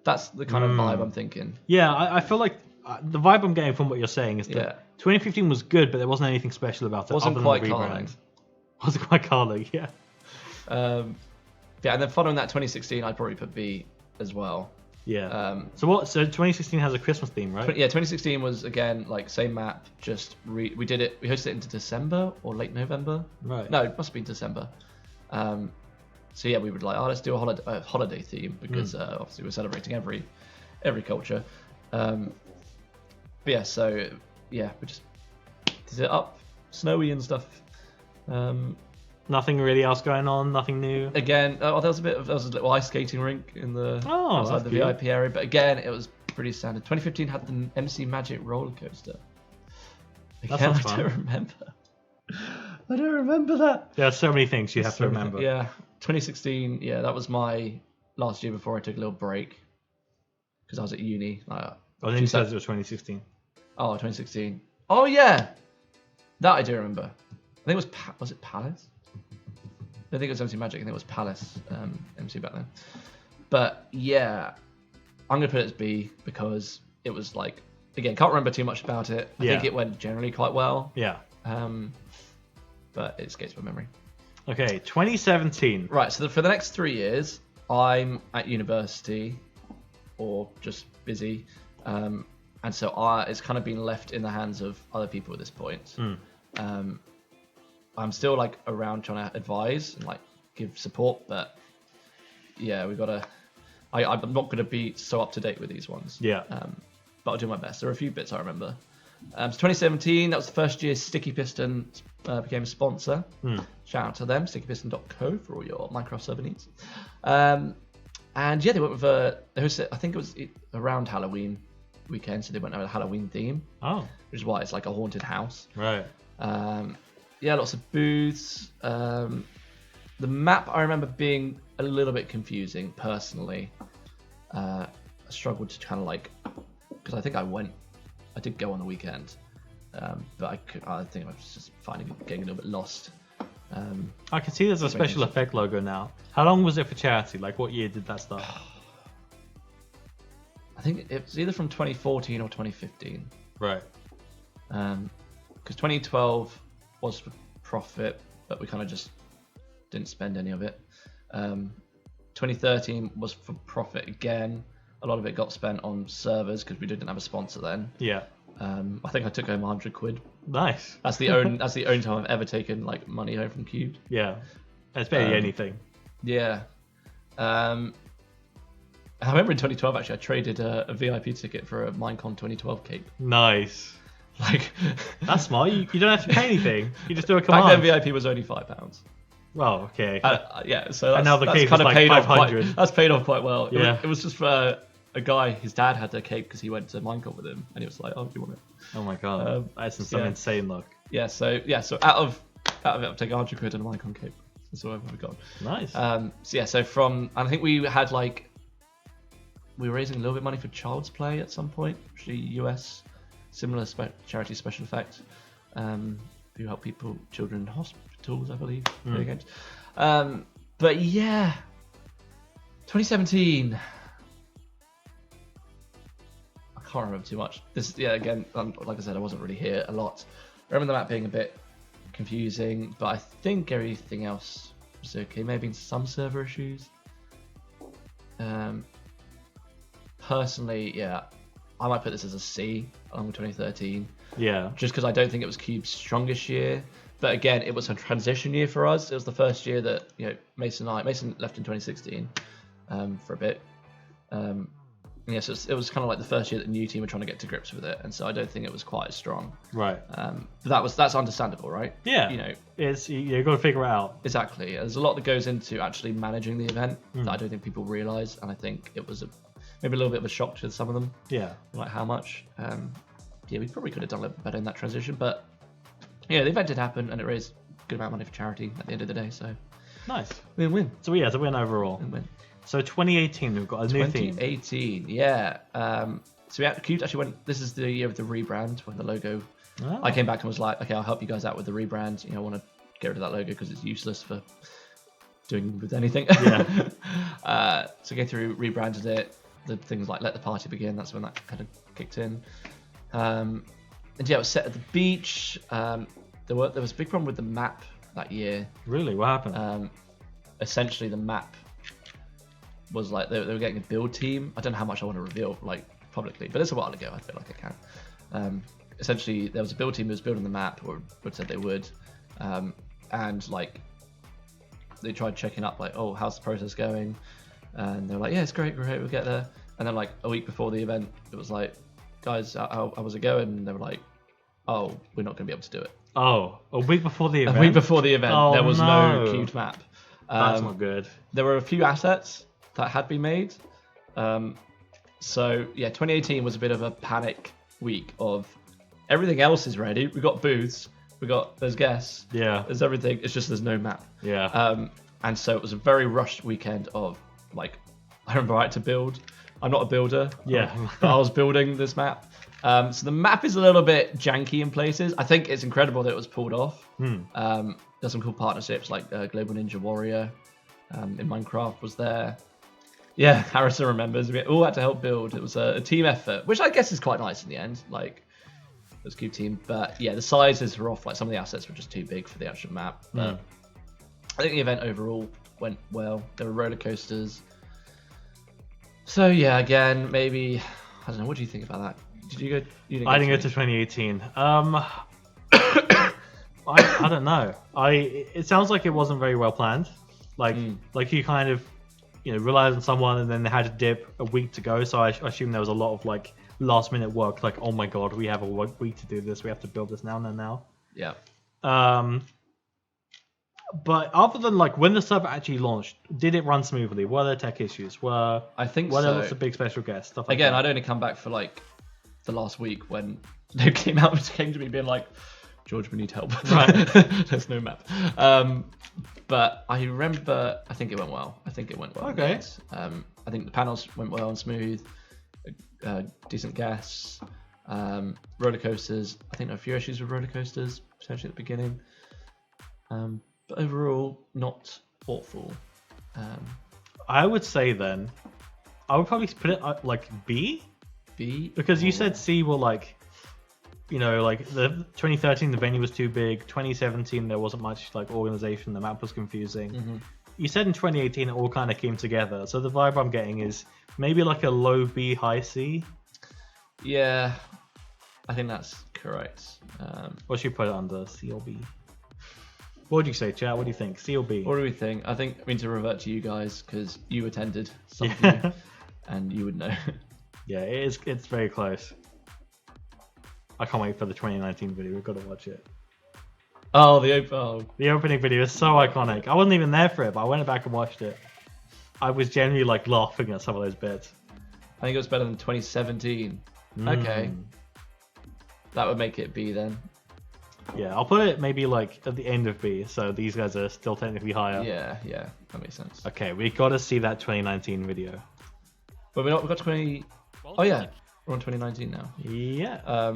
That's the kind of vibe I'm thinking. Yeah, I feel like the vibe I'm getting from what you're saying is that Yeah. 2015 was good, but there wasn't anything special about it. Wasn't other quite than the calming. rebrand. Wasn't quite calming, yeah. Yeah, and then following that 2016, I'd probably put B as well. Yeah. So 2016 has a Christmas theme, right? Yeah, 2016 was again like same map, just we hosted it into December or late November. Right. No, it must have been December. So yeah, we would like, let's do a holiday theme because obviously we're celebrating every culture. But yeah, so yeah, we just did it up, snowy and stuff. Nothing really else going on. Nothing new. Again, there was a little ice skating rink in the outside the cute. VIP area, but again, it was pretty standard. 2015 had the MC Magic roller coaster. Again, sounds I fun. don't remember. I don't remember that. There are so many things you have to remember. Yeah, 2016. Yeah, that was my last year before I took a little break because I was at uni. Then you said it was 2016. Oh, 2016. Oh yeah, that I do remember. I think it was it Palace? I think it was MC Magic. I think it was Palace MC back then. But yeah, I'm gonna put it as B because it was like, again, can't remember too much about it. I think it went generally quite well. Yeah. But it escapes my memory. Okay, 2017. Right, so for the next 3 years, I'm at university or just busy. And so it's kind of been left in the hands of other people at this point. I'm still like around trying to advise and like give support, but yeah, we've got to. I'm not going to be so up to date with these ones. Yeah. but I'll do my best. There are a few bits I remember. So 2017, that was the first year Sticky Piston became a sponsor. Shout out to them, stickypiston.co for all your Minecraft server needs. And yeah, they went with they hosted, I think it was around Halloween weekend, so they went with a Halloween theme. Oh. Which is why it's like a haunted house. Right. Yeah, lots of booths. The map I remember being a little bit confusing personally. I struggled to kind of like, because I think I did go on the weekend, but I think I was just getting a little bit lost. I can see there's a special effect logo now. How long was it for charity? Like, what year did that start? I think it was either from 2014 or 2015. Right. Because 2012 was for profit, but we kind of just didn't spend any of it. 2013 was for profit again. A lot of it got spent on servers because we didn't have a sponsor then. Yeah. I think I took home £100. Nice. That's the only time I've ever taken like money home from Cubed. Yeah. That's barely anything. Yeah. I remember in 2012 actually I traded a VIP ticket for a Minecon 2012 cape. Nice. Like that's smart. You don't have to pay anything. You just do a command. Back then VIP was only £5. Oh, okay. Yeah, so that's, and now the that's cape kind is of like paid off 500. that's paid off quite well. Yeah. It was just for a guy. His dad had the cape because he went to Minecon with him, and he was like, "Oh, do you want it?" Oh my god, that's some insane luck. Yeah. So out of it, I've taken £100 and a Minecon cape. That's all I've got. Nice. So from I think we had like we were raising a little bit of money for Child's Play at some point, actually US similar charity special effect, who help children in hospitals, I believe. Games. But yeah, 2017. I can't remember too much. Again, like I said, I wasn't really here a lot. I remember the map being a bit confusing, but I think everything else was okay. Maybe some server issues. Personally, yeah, I might put this as a C along with 2013. Yeah. Just because I don't think it was Cube's strongest year. But again, it was a transition year for us. It was the first year that Mason left in 2016 for a bit. So it was kind of like the first year that the new team were trying to get to grips with it, and so I don't think it was quite as strong. Right. But that's understandable, right? Yeah. It's you've got to figure it out. Exactly. There's a lot that goes into actually managing the event that I don't think people realise, and I think it was maybe a little bit of a shock to some of them. Yeah. Like how much. We probably could have done a little bit better in that transition, but yeah, the event did happen, and it raised a good amount of money for charity at the end of the day. So nice. Win-win. So yeah, it's a win overall. Win-win. So 2018, we've got a new theme. 2018, yeah. So Cubed actually went. This is the year of the rebrand when the logo. Oh. I came back and was like, okay, I'll help you guys out with the rebrand. I want to get rid of that logo because it's useless for doing with anything. Yeah. So go through, rebranded it. The things like Let the Party Begin. That's when that kind of kicked in. And yeah, it was set at the beach. There was a big problem with the map that year. Really, what happened? Essentially, the map was like they were getting a build team. I don't know how much I want to reveal like publicly, but it's a while ago. I feel like I can. Essentially, there was a build team who was building the map, or said they would, and like they tried checking up, like, oh, how's the process going? And they were like, yeah, it's great, we'll get there. And then like a week before the event, it was like, guys, how was it going? And they were like, oh, we're not going to be able to do it. Oh, a week before the event? A week before the event, oh, there was no cubed map. That's not good. There were a few assets that had been made. So yeah, 2018 was a bit of a panic week of everything else is ready. We got booths, there's guests, there's everything. It's just there's no map. Yeah. And so it was a very rushed weekend of like, I remember I had to build. I'm not a builder. Yeah. But I was building this map. So the map is a little bit janky in places. I think it's incredible that it was pulled off. There's some cool partnerships like Global Ninja Warrior in Minecraft was there. Yeah, Harrison remembers. We all had to help build. It was a team effort, which I guess is quite nice in the end. Like, it was a cute team. But yeah, the sizes were off. Like, some of the assets were just too big for the actual map. But I think the event overall went well. There were roller coasters. So yeah, again, maybe, I don't know. What do you think about that? Did you go? I didn't go to 2018. I don't know. It sounds like it wasn't very well planned. Like you kind of relied on someone, and then they had to dip a week to go. So I assume there was a lot of like last minute work. Like, oh my god, we have a week to do this. We have to build this now. Yeah. But other than like when the server actually launched, did it run smoothly? Were there tech issues? Were there lots of big special guests? Stuff like Again, that? I'd only come back for like the last week when they came to me being like, George, we need help. Right. There's no map. But I remember, I think it went well. Okay. Yes. I think the panels went well and smooth. Decent guests. Roller coasters. I think there were a few issues with roller coasters, potentially at the beginning. But overall, not awful. I would say then, I would probably put it like B. B? Because you said C were like, like the 2013 the venue was too big. 2017 there wasn't much like organization. The map was confusing. Mm-hmm. You said in 2018 it all kind of came together. So the vibe I'm getting is maybe like a low B, high C. Yeah, I think that's correct. What should you put it under? C or B? What would you say, chat? What do you think? C or B? What do we think? I think to revert to you guys because you attended some of you, and you would know. Yeah, it's very close. I can't wait for the 2019 video. We've got to watch it. Oh, The opening video is so iconic. I wasn't even there for it, but I went back and watched it. I was genuinely like laughing at some of those bits. I think it was better than 2017. Okay, that would make it B then. Yeah, I'll put it maybe like at the end of B, so these guys are still technically higher. Yeah, that makes sense. Okay, we got to see that 2019 video. But we've got 20. Oh yeah, we're on 2019 now. Yeah.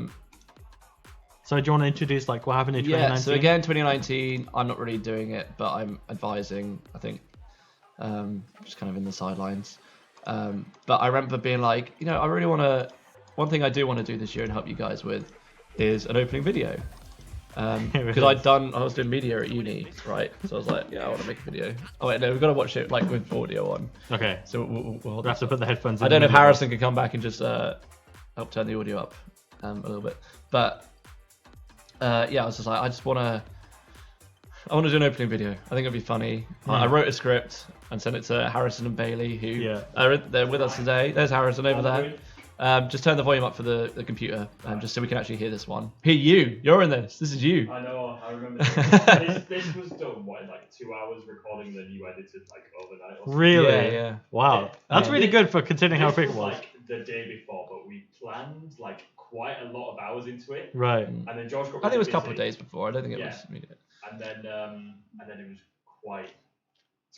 So do you want to introduce like what happened in 2019? Yeah. So again, 2019. I'm not really doing it, but I'm advising. I think, just kind of in the sidelines. But I remember being like, I really want to. One thing I do want to do this year and help you guys with is an opening video. Because I was doing media at uni, right? So I was like, yeah, I want to make a video. Oh wait, no, we've got to watch it like with audio on. Okay. So we'll have to put the headphones in. I don't know if Harrison could come back and just help turn the audio up a little bit. But yeah, I was just like, I want to do an opening video. I think it'd be funny. I wrote a script and sent it to Harrison and Bailey, who they're with us today. There's Harrison over there. Just turn the volume up for the computer, just so we can actually hear this one. Hear you. You're in this. This is you. I know. I remember. This was done in like 2 hours recording. Then you edited like overnight. Or something. Really? Yeah. Wow. That's really good for considering how quick it was. Like the day before, but we planned like quite a lot of hours into it. Right. And then George got I think it was a busy. couple of days before. I don't think it was immediate. And then it was quite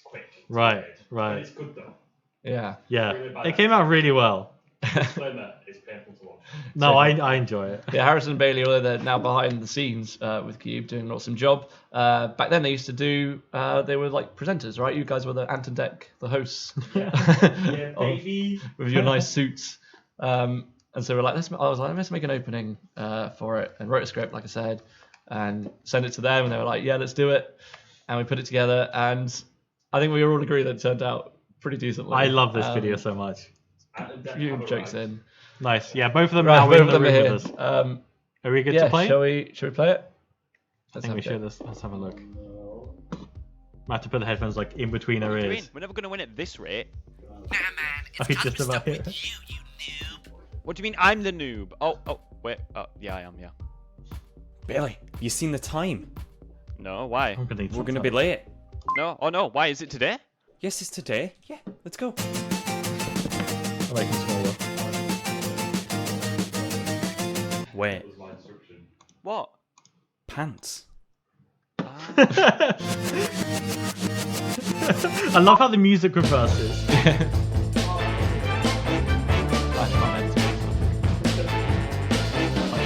quick. Right. But it's good though. Yeah. Yeah. Really bad It came out really well. Disclaimer, it's painful to watch. No, I enjoy it. Yeah, Harrison and Bailey, although they're now behind the scenes with Cube, doing an awesome job. Back then, they used to do. They were like presenters, right? You guys were the Anton Deck, the hosts. Yeah, baby. With your nice suits. And so we're like, let's make an opening for it, and wrote a script, like I said, and sent it to them, and they were like, yeah, let's do it. And we put it together, and I think we all agree that it turned out pretty decently. I love this video so much. A few jokes in. Nice. Yeah, both of them Right, are both in of the them are room here. with us. Are we good Yeah, to play? shall we play it? I think we should. Let's have a look. Might have to put the headphones like in between our ears. We're never going to win at this rate. Nah, man, it's I time just to about stop hit. with you noob. What do you mean I'm the noob? Oh, wait. Yeah, I am, yeah. Bailey, you seen the time? No, why? I'm gonna need We're some gonna be time. late. No, oh no, why is it today? Yes, it's today. Yeah, let's go. I'll make them smaller. Wait, That was my instruction. What? pants. I love how the music reverses.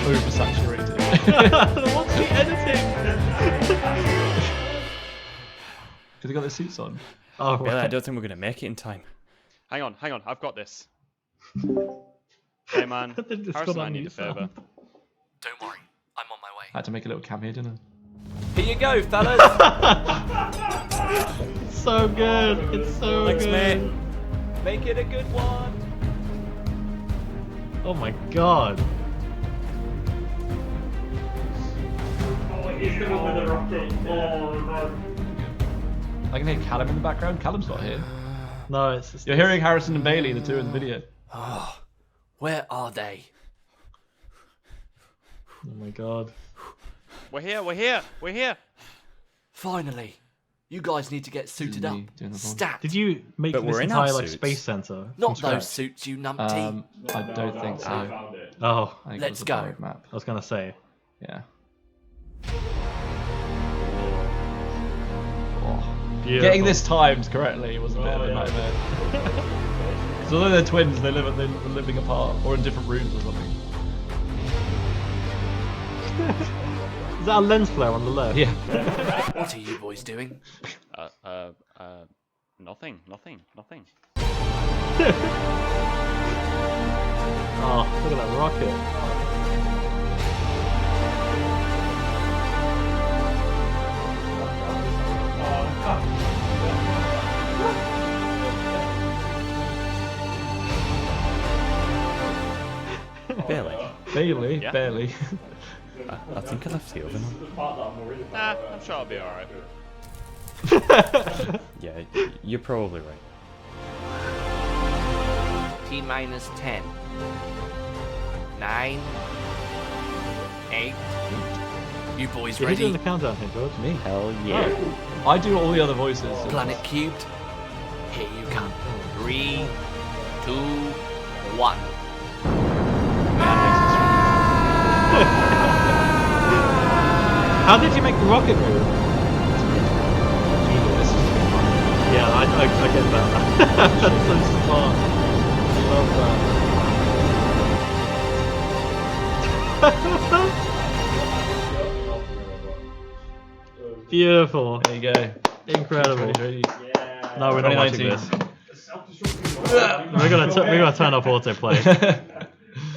Oversaturated. What's the editing? Because they got their suits on. Oh, Bailey, I right. don't think we're gonna make it in time. Hang on, I've got this. Hey man, They just Harrison, got I on need you, a favour. Don't worry, I'm on my way. I had to make a little cameo, didn't Here you go, fellas. It's so good. It's so Thanks, good. mate. Make it a good one. Oh my god. Oh, he's the one with the rocket. Oh, no. I? I can hear Callum in the background. Callum's not here. No, it's You're hearing Harrison and Bailey, the two in the video. Where are they? Oh my god. We're here. We're here. We're here. Finally. You guys need to get suited up. Me doing the vlog. Stat. Did you make But this we're in our entire like suits. space center? Not from those scratch? suits, you numpty. I don't think so. I found it. Oh, I think Let's it was a go. borrowed map. I was gonna say. Yeah. Beautiful. Getting this timed correctly was a bit of a nightmare. So although they're twins, they're living apart or in different rooms or something. Is that a lens flare on the left? Yeah. What are you boys doing? Nothing. Oh, look at that rocket. Barely. Barely. Yeah. Barely. I think I left the oven on. The part that I'm worried about. I'm sure I'll be alright. Yeah, you're probably right. T minus 10. 9. 8. You boys Who's doing ready? the countdown here, George? Me. Hell yeah. I do all the other voices. Planet cubed. Here you come. 3, 2, 1. How did you make the rocket move? Yeah, I get that. That's so smart. I love that. Beautiful. There you go. Incredible. 2023. Yeah. No, we're not watching 2019. this. Self-destructing. We're gonna turn off autoplay.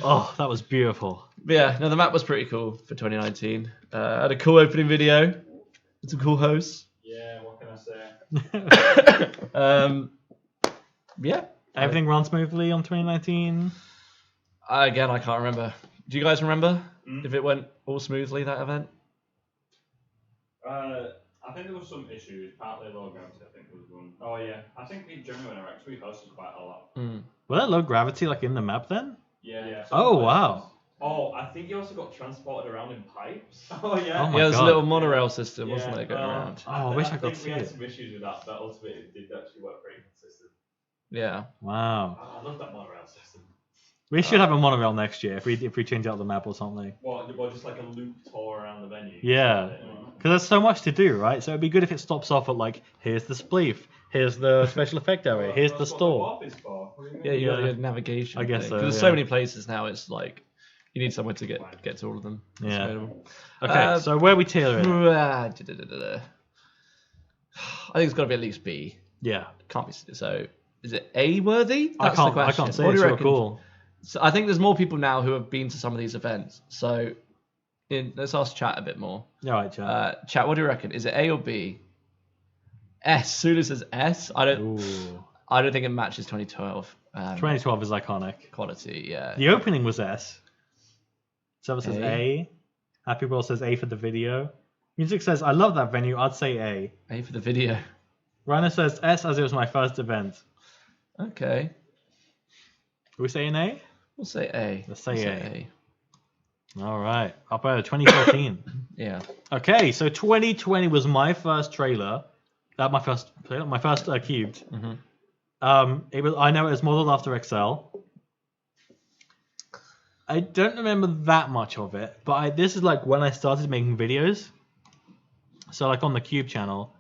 Oh, that was beautiful. But yeah, no, the map was pretty cool for 2019. Had a cool opening video. With some cool hosts. Yeah, what can I say? Yeah. Everything ran smoothly on 2019. Again, I can't remember. Do you guys remember if it went all smoothly, that event? I think there was some issues. Partly low gravity, I think was one. Oh yeah, I think in general when we hosted quite a lot. Was that low gravity like in the map then? Yeah. Oh wow. Oh, I think you also got transported around in pipes. Oh yeah. Oh my Yeah, there's a God. little monorail system, wasn't there, going around? Oh, I wish I got think to we see had it. some issues with that, but ultimately it did actually work pretty consistent. Yeah. Wow. Oh, I love that monorail system. We should have a monorail next year if we change out the map or something. Well, just like a loop tour around the venue. Yeah. Because there's so much to do, right? So it'd be good if it stops off at like, here's the spleef, here's the special effect area, here's the That's what store. warp is for. What do you mean? Yeah, you got Yeah. your navigation. I guess thing. so, 'Cause there's yeah. so many places now, it's like, you need somewhere to get to all of them. It's Yeah. available. Okay, so where we tier it? I think it's got to be at least B. Yeah. Can't be so. Is it A worthy? I That's the can't question. say What do it's you so reckon? cool. So I think there's more people now who have been to some of these events. So let's ask chat a bit more. Alright, chat. Chat, what do you reckon? Is it A or B? S. Sulu says S. I don't think it matches 2012. 2012 is iconic. Quality, yeah. The opening was S. Trevor says A. A. Happy World says A for the video. Music says, I love that venue, I'd say A. A for the video. Rhino says S as it was my first event. Okay. Are we saying A? We'll say A. Let's say We'll A. Alright. Up over 2014. Yeah. Okay, so 2020 was my first trailer. My first cubed. It was. I know it was modeled after Excel. I don't remember that much of it, but this is like when I started making videos. So like on the Cube channel,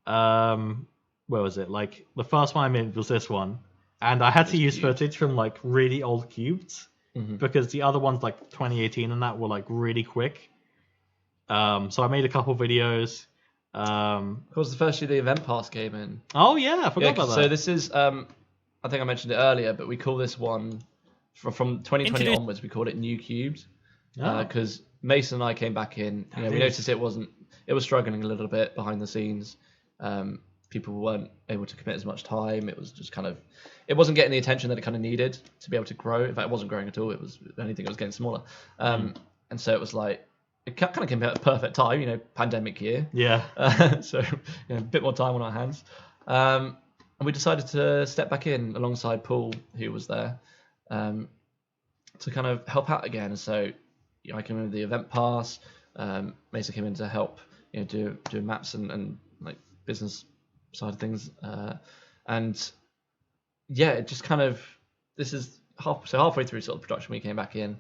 where was it? Like the first one I made was this one, and I had to use footage from like really old cubes because the other ones like 2018 and that were like really quick. So I made a couple videos. Of course, the first year the event pass came in. Oh yeah, I forgot about that. So this is, I think I mentioned it earlier, but we call this one from 2020 onwards. We called it New Cubes because Mason and I came back in. You know, we noticed it was struggling a little bit behind the scenes. People weren't able to commit as much time. It was just it wasn't getting the attention that it kind of needed to be able to grow. In fact, it wasn't growing at all. It was, if anything, it was getting smaller. And so it was like, it kind of came at a perfect time, pandemic year. Yeah. So a bit more time on our hands. we decided to step back in alongside Paul, who was there, to kind of help out again. So I came in with the event pass. Mesa came in to help, do maps and like business side of things. And yeah, it just kind of, this is halfway through sort of production we came back in,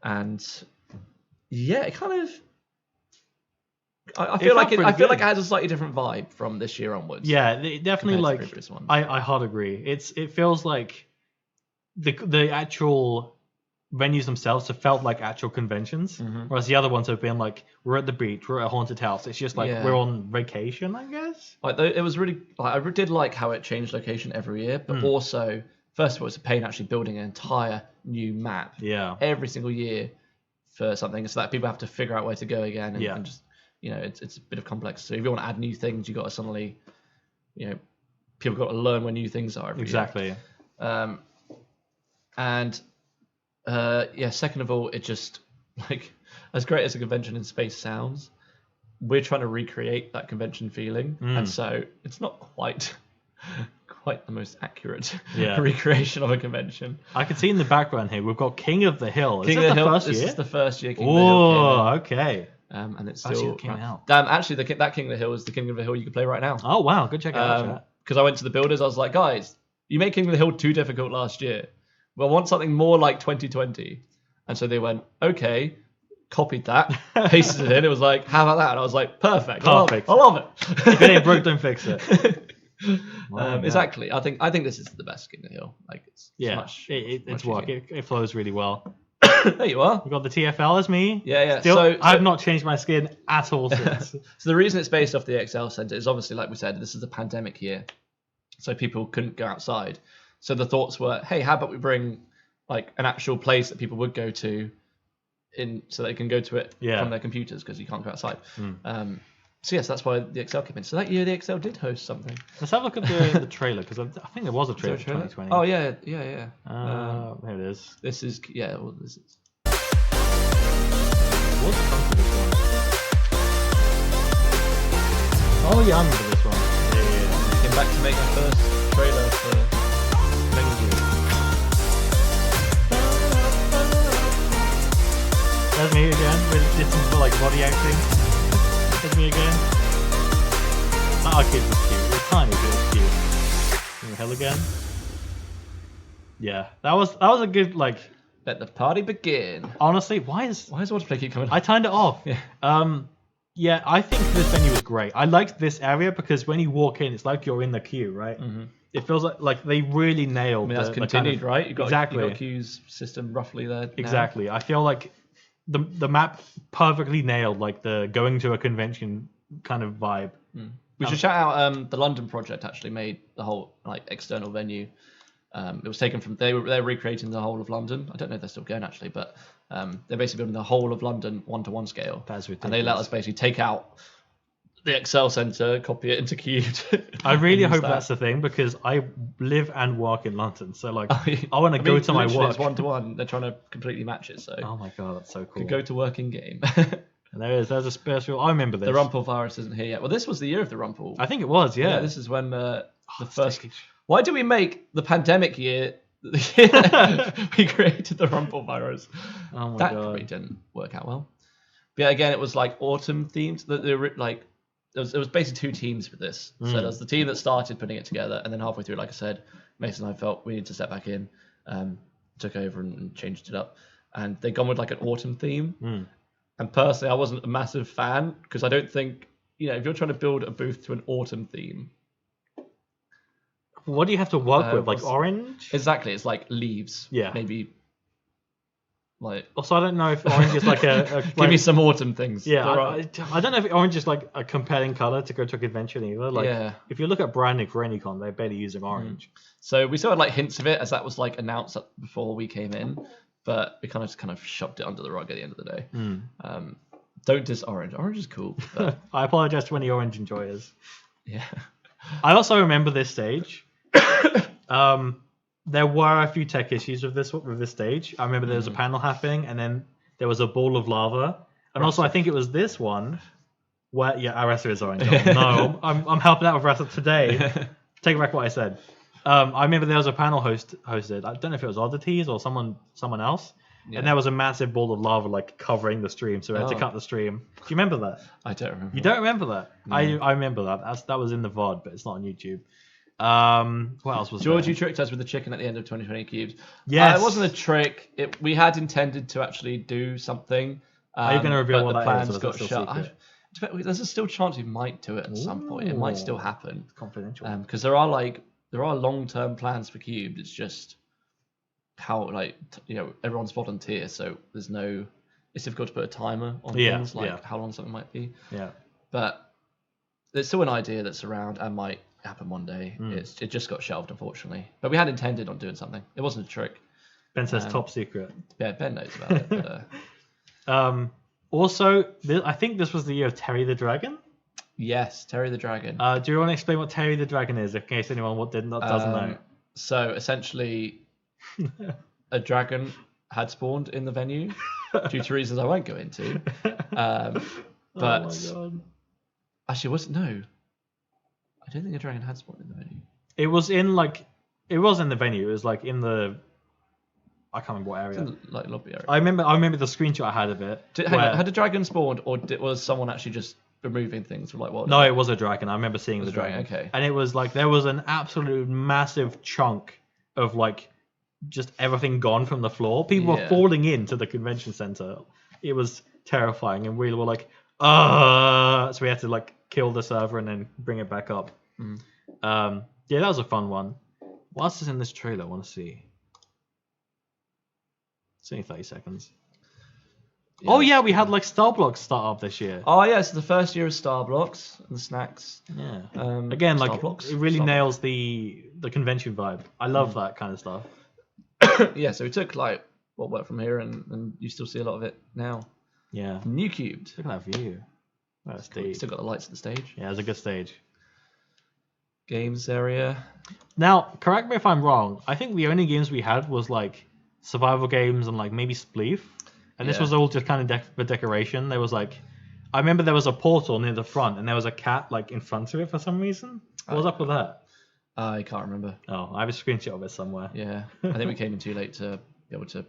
and yeah, it kind of, I feel like it has a slightly different vibe from this year onwards. Yeah, it definitely, like, previous ones. I hard agree. It feels like the actual venues themselves have felt like actual conventions, whereas the other ones have been like, we're at the beach, we're at a haunted house. It's just like we're on vacation, I guess. Like, it was really, I did like how it changed location every year, but also, first of all, it's a pain actually building an entire new map every single year for something, so that people have to figure out where to go again, and just, it's a bit of complex. So if you want to add new things, you got to suddenly, people got to learn where new things are every year. And second of all, it just, like, as great as a convention in space sounds, we're trying to recreate that convention feeling, and so it's not quite the most accurate recreation of a convention. I can see in the background here we've got King of the Hill. King of the Hill. This is the first year King of the Hill. Oh, okay. And it's still came out. Actually, that King of the Hill is the King of the Hill you can play right now. Oh wow, good check out. Because I went to the builders, I was like, guys, you made King of the Hill too difficult last year. Well, I want something more like 2020. And so they went, okay, copied that, pasted it in. It was like, how about that? And I was like, perfect. I love it. If it ain't broke, don't fix it. Exactly. I think this is the best King of the Hill. Like, it's work. It flows really well. There you are. We've got the TFL as me. Yeah. Still, I've not changed my skin at all since. So the reason it's based off the ExCeL Center is obviously, like we said, this is a pandemic year, so people couldn't go outside. So the thoughts were, hey, how about we bring like an actual place that people would go to, so they can go to it from their computers, because you can't go outside. So yes, that's why the ExCeL came in. So that year the ExCeL did host something. Let's have a look at the trailer, because I think there was a trailer for 2020. Oh yeah. There it is. This is this is. What's the front of this one? Oh yeah, I remember this one. Yeah. Came back to make my first trailer for Mega. There's me again. We did some like body acting. There's me again. That arcade was cute. It was tiny, but it was cute. In the hell again. Yeah, that was a good, like. Let the party begin. Honestly, why does autoplay keep coming? I turned it off. Yeah, I think this venue was great. I liked this area because when you walk in, it's like you're in the queue, right? It feels like they really nailed. That's continued, right? You've got exactly a queues system roughly there. Exactly. Now. I feel like the map perfectly nailed like the going to a convention kind of vibe. We should shout out the London project. Actually made the whole like external venue. It was taken from they're recreating the whole of London. I don't know if they're still going actually, but they're basically building the whole of London 1-to-1 scale. That's ridiculous. And they let us basically take out the ExCeL Center, copy it into Cubed. I really hope that's the thing, because I live and work in London, so like I want to go to my work. It's 1-to-1. They're trying to completely match it. So oh my god, that's so cool. Could go to work in game. And there's a special. I remember this. The Rumpel virus isn't here yet. Well, this was the year of the Rumpel. I think it was. Yeah. This is when the first. Stage. Why do we make the pandemic year the year we created the Rumpel virus? Oh my that god. probably didn't work out well. But yeah, again, it was like autumn themed. There was basically two teams for this. So there was the team that started putting it together, and then halfway through, like I said, Mason and I felt we needed to step back in, took over and changed it up, and they'd gone with like an autumn theme. And personally, I wasn't a massive fan, because I don't think, if you're trying to build a booth to an autumn theme, what do you have to work with? Like orange? Exactly, it's like leaves. Yeah. Maybe. Like. Also, I don't know if orange is like a give me some autumn things. Yeah, I don't know if orange is like a compelling color to go to a convention either. Like, if you look at branding for any con, they're barely using orange. So we still had like hints of it, as that was like announced before we came in, but we kind of shoved it under the rug at the end of the day. Don't diss orange. Orange is cool. But... I apologize to any orange enjoyers. Yeah. I also remember this stage. There were a few tech issues with this stage. I remember there was a panel happening, and then there was a ball of lava, and also I think it was this one where Aressa is orange. No, I'm helping out with Aressa today. take back what I said. I remember there was a panel hosted. I don't know if it was Oddities or someone else. Yeah. And there was a massive ball of lava like covering the stream, so we had to cut the stream. Do you remember that? I don't remember. You don't remember that? No. I remember that. That was in the VOD, but it's not on YouTube. What else was George, there? you tricked us with the chicken at the end of 2020 Cubes. Yes. It wasn't a trick. We had intended to actually do something. Are you going to reveal but what the that plans is? Or got is that still shut. secret? There's a still chance we might do it at some point. It might still Ooh. happen. Confidential. Because there are long-term plans for Cubed. It's just how everyone's volunteer, so it's difficult to put a timer on things how long something might be. Yeah. But there's still an idea that's around and might happen one day. Mm. It just got shelved, unfortunately. But we had intended on doing something. It wasn't a trick. Ben says top secret. Yeah, Ben knows about it. But, Also, I think this was the year of Terry the Dragon. yes, Terry the Dragon. Do you want to explain what Terry the Dragon is, in case anyone doesn't know? So essentially, a dragon had spawned in the venue due to reasons I won't go into. But Oh my God. actually, no. I don't think a dragon had spawned in the venue. It was in the venue. It was like in the, I can't remember what area. It's in the, lobby area. I remember the screenshot I had of it. Hang on, had a dragon spawned, or was someone actually just removing things from what? No, it was a dragon. I remember seeing the was a dragon, dragon. okay. And it was like there was an absolute massive chunk of like just everything gone from the floor. People were falling into the convention center. It was terrifying, and we were like, so we had to like kill the server and then bring it back up. Mm. Yeah, that was a fun one. What else is in this trailer? I want to see. It's only 30 seconds. Yeah. Oh yeah, we had like Starblock start up this year. Oh yeah, it's the first year of Starblocks and the snacks. Yeah. Again, Again, like Starblocks. it really Starblocks. nails the convention vibe. I love that kind of stuff. Yeah, so we took like what worked from here, and you still see a lot of it now. Yeah. New Cubed. Look at that view. That's You deep. still got the lights at the stage. Yeah, it's a good stage. Games area. Now, correct me if I'm wrong. I think the only games we had was like survival games and like maybe Spleef. And this Yeah. was all just kind of for decoration. There was like, I remember there was a portal near the front and there was a cat like in front of it for some reason. What was up with that? I can't remember. Oh, I have a screenshot of it somewhere. Yeah, I think we came in too late to be able to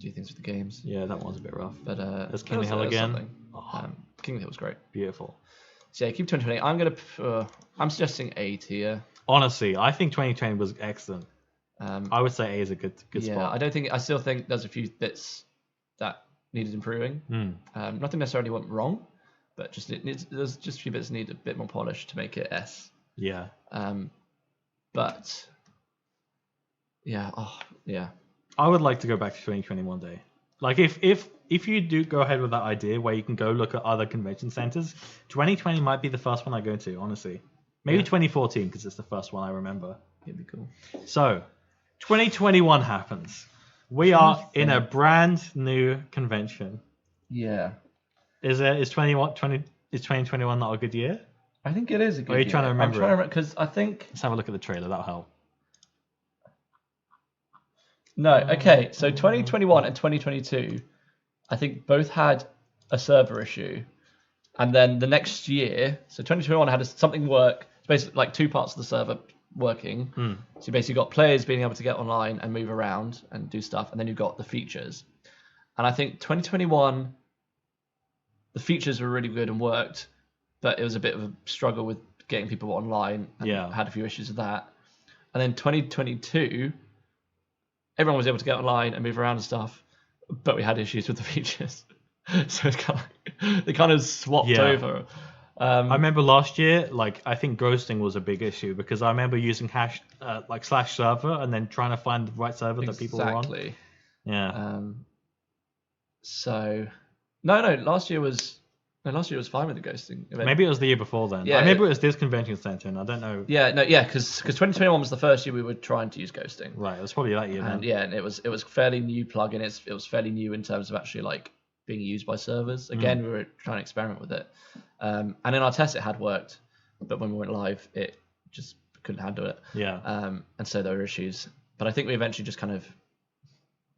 do things with the games. Yeah, that one's a bit rough. But There's it King of was- the Hill it was again. something. Oh. King of the Hill was great. Beautiful. So yeah, keep 2020. I'm suggesting A tier. Honestly, I think 2020 was excellent. Um, I would say A is a good yeah, spot. I still think there's a few bits that needed improving. Nothing necessarily went wrong, but there's just a few bits that need a bit more polish to make it S. Yeah. But yeah, I would like to go back to 2020 one day. Like if you do go ahead with that idea where you can go look at other convention centers, 2020 might be the first one I go to, honestly. Maybe 2014 because it's the first one I remember. it'd be cool. So, 2021 happens. We are in a brand new convention. Yeah, Is 2021 not a good year? I think it is a good. Are you trying to remember it? Because I think Let's have a look at the trailer. That'll help. no. Okay, so 2021 and 2022, I think both had a server issue, and then the next year, so 2021 had something work. It's basically like two parts of the server working. So you basically got players being able to get online and move around and do stuff, and then you've got the features. And I think 2021, the features were really good and worked, but it was a bit of a struggle with getting people online. And had a few issues with that. And then 2022, everyone was able to get online and move around and stuff, but we had issues with the features. So it's kind of they kind of swapped over. I remember last year, like I think ghosting was a big issue because I remember using /server and then trying to find the right server that people were on. Exactly. Yeah. So no, last year was fine with the ghosting event. Maybe it was the year before then. Yeah, I remember it was this convention center, and I don't know. Because 2021 was the first year we were trying to use ghosting. Right, it was probably that year then. And it was fairly new plugin. It was fairly new in terms of actually like being used by servers. Again, we were trying to experiment with it. And in our test it had worked, but when we went live it just couldn't handle it. Yeah. And so there were issues. But I think we eventually just kind of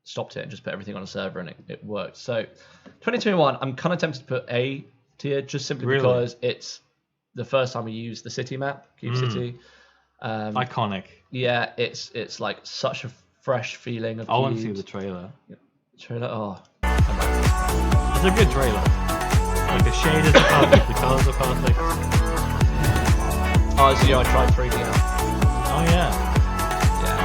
stopped it and just put everything on a server and it worked. So 2021, I'm kind of tempted to put A tier just simply Really? because it's the first time we used the city map, Cube City. Iconic. Yeah, it's like such a fresh feeling of I want to see Feud. the trailer. Trailer. Oh, It's a good trailer. Like the shaders are perfect, the colors are perfect. oh, so yeah, I tried 3D out. Oh yeah. Yeah.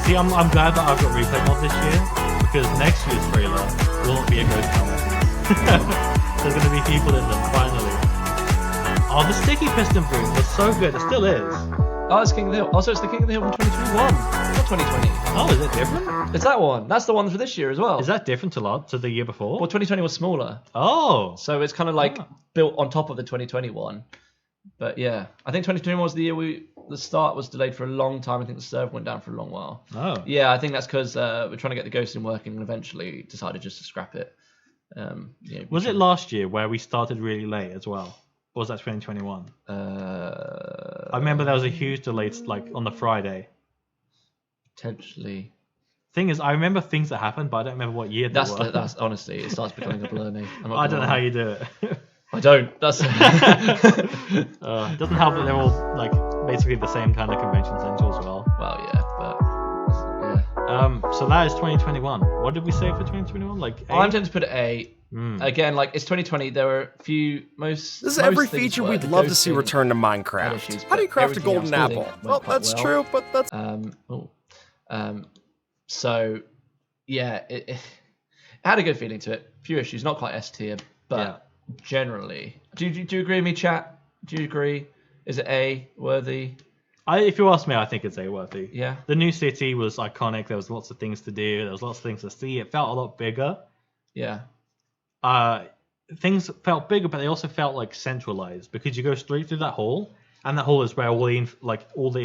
See, I'm glad that I've got replay mod this year because next year's trailer will not be a Ghost Town reference. There's going to be people in them finally. Oh, the sticky piston broom was so good. It still is. Oh, it's King of the Hill. Also, it's the King of the Hill from 2021, not 2020. Oh, is it different? It's that one. That's the one for this year as well. Is that different to the year before? Well, 2020 was smaller, Oh, so it's kind of like built on top of the 2021. But yeah, I think 2021 was the year the start was delayed for a long time. I think the server went down for a long while. oh. Yeah, I think that's because we're trying to get the ghosting working and eventually decided just to scrap it. Was it last year where we started really late as well? Or was that 2021? I remember there was a huge delay, like on the Friday. Potentially. Thing is, I remember things that happened, but I don't remember what year they were. That's honestly, it starts becoming a blur, mate. I don't know how you do it. I don't. That's. It doesn't help that they're all like basically the same kind of convention center as well. Well, yeah, but yeah. So that is 2021. What did we say for 2021? Like A? I'm tempted to put it A. Again, like it's 2020. There were a few This is most every things feature were we'd the love to see ghosting return to had Minecraft. issues, How do you but craft a everything golden else I apple? think Well, went quite that's well. true, but that's So yeah, it had a good feeling to it. Few issues, not quite S tier, but generally. Do you agree with me, chat? Do you agree? Is it A worthy? If you ask me, I think it's A-worthy. Yeah. The new city was iconic. There was lots of things to do. There was lots of things to see. It felt a lot bigger. Yeah. Things felt bigger, but they also felt like centralized because you go straight through that hall, and that hall is where all the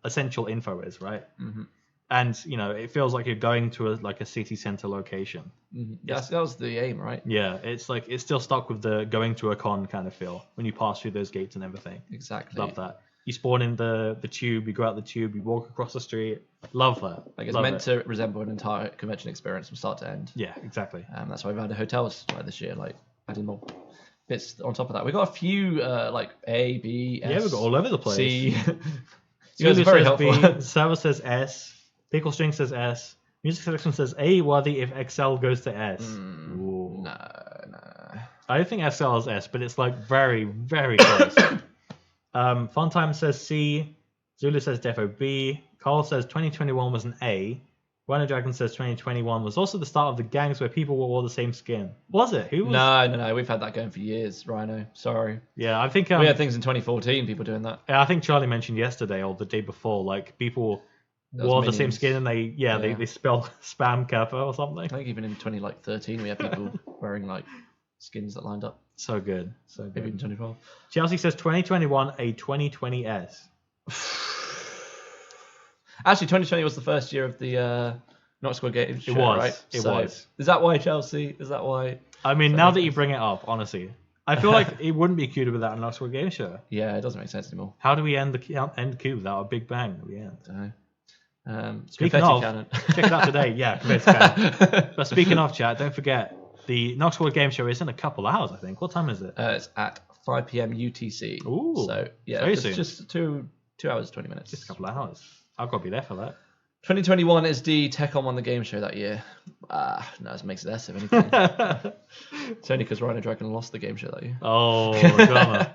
essential info is, right? Mm-hmm. And it feels like you're going to a city center location. Mm-hmm. Yeah, that was the aim, right? Yeah, it's like it's still stuck with the going to a con kind of feel when you pass through those gates and everything. Exactly. Love that. You spawn in the tube, you go out the tube, you walk across the street. Love that. Like it's Love meant it. to resemble an entire convention experience from start to end. Yeah, exactly. That's why we've added hotels this year, like adding more bits on top of that. We got a few like A, B, S. Yeah, we've got all over the place. C. You guys Zulu are very says helpful. B, Server says S, Pickle String says S, Music Selection says A worthy if XL goes to S. Ooh. No. I don't think XL is S, but it's like very, very close. Funtime says C, Zulu says defo B, Carl says 2021 was an A, Rhino Dragon says 2021 was also the start of the gangs where people wore all the same skin. Was it? Who was? No. We've had that going for years, Rhino. Sorry. Yeah, I think We had things in 2014, people doing that. I think Charlie mentioned yesterday or the day before, like people wore the same skin and they spelled spam kappa or something. I think even in 2013 we had people wearing like skins that lined up. So good. So Maybe in good. 2012. Chelsea says 2021 a 2020S. Actually, 2020 was the first year of the Not Squad Game show, was. right? It was. Is that why, Chelsea? Is that why? I mean, now that you bring it up, honestly, I feel like it wouldn't be cuter without an Oxford Game Show. Yeah, it doesn't make sense anymore. How do we end Q without a big bang at the end? I don't know. Speaking confetti of, cannon. check it out today. Yeah, confetti cannon. But speaking of, chat, don't forget the Knoxwood Game Show is in a couple of hours. I think. What time is it? It's at 5 p.m. UTC. Ooh, so yeah, very it's soon. just 2 hours 20 minutes. Just a couple of hours. I've got to be there for that. 2021 is the TechOn won the game show that year. No, it makes it less of anything. It's only because Rhino Dragon lost the game show that year. Oh, drama.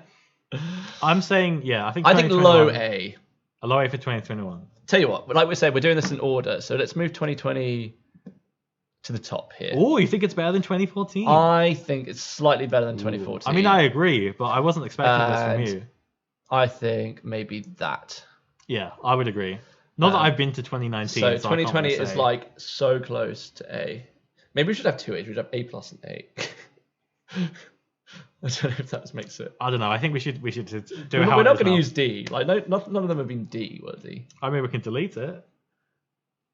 I'm saying, yeah, I think low 2021 A. A low A for 2021. Tell you what, like we said, we're doing this in order, so let's move 2020 to the top here. Oh, you think it's better than 2014? I think it's slightly better than 2014. I mean, I agree, but I wasn't expecting this from you. I think maybe that. Yeah, I would agree. Not that I've been to 2019. So I can't 2020 really is say. like so close to A. Maybe we should have 2 A's. We should have A plus and A. I don't know if that makes it. I don't know. I think we should do We're how not it is going to now. use D. Like none of them have been D worthy. I mean, we can delete it.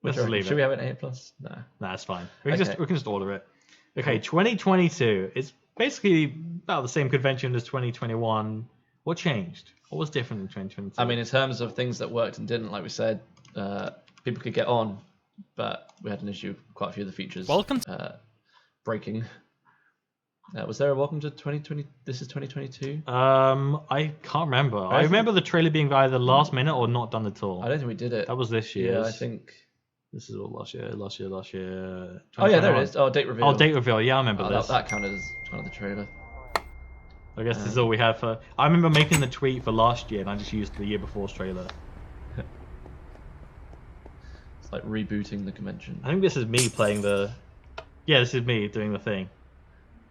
Let's just leave Should it. we have an A plus? No. Nah, it's fine. We Okay. can just order it. Okay, 2022. It's basically about the same convention as 2021. What changed? What was different in 2022? I mean, in terms of things that worked and didn't, like we said, people could get on, but we had an issue with quite a few of the features. Welcome breaking. Was there a Welcome to 2020? This is 2022. I can't remember. I remember the trailer being either last minute or not done at all. I don't think we did it. That was this year. Yeah, I think. This is all last year. Oh yeah, there it is. Oh, date reveal. Oh, date reveal. Yeah, I remember this. That counted as kind of the trailer. I guess this is all we have for. I remember making the tweet for last year, and I just used the year before's trailer. It's like rebooting the convention. I think this is me playing the. Yeah, this is me doing the thing.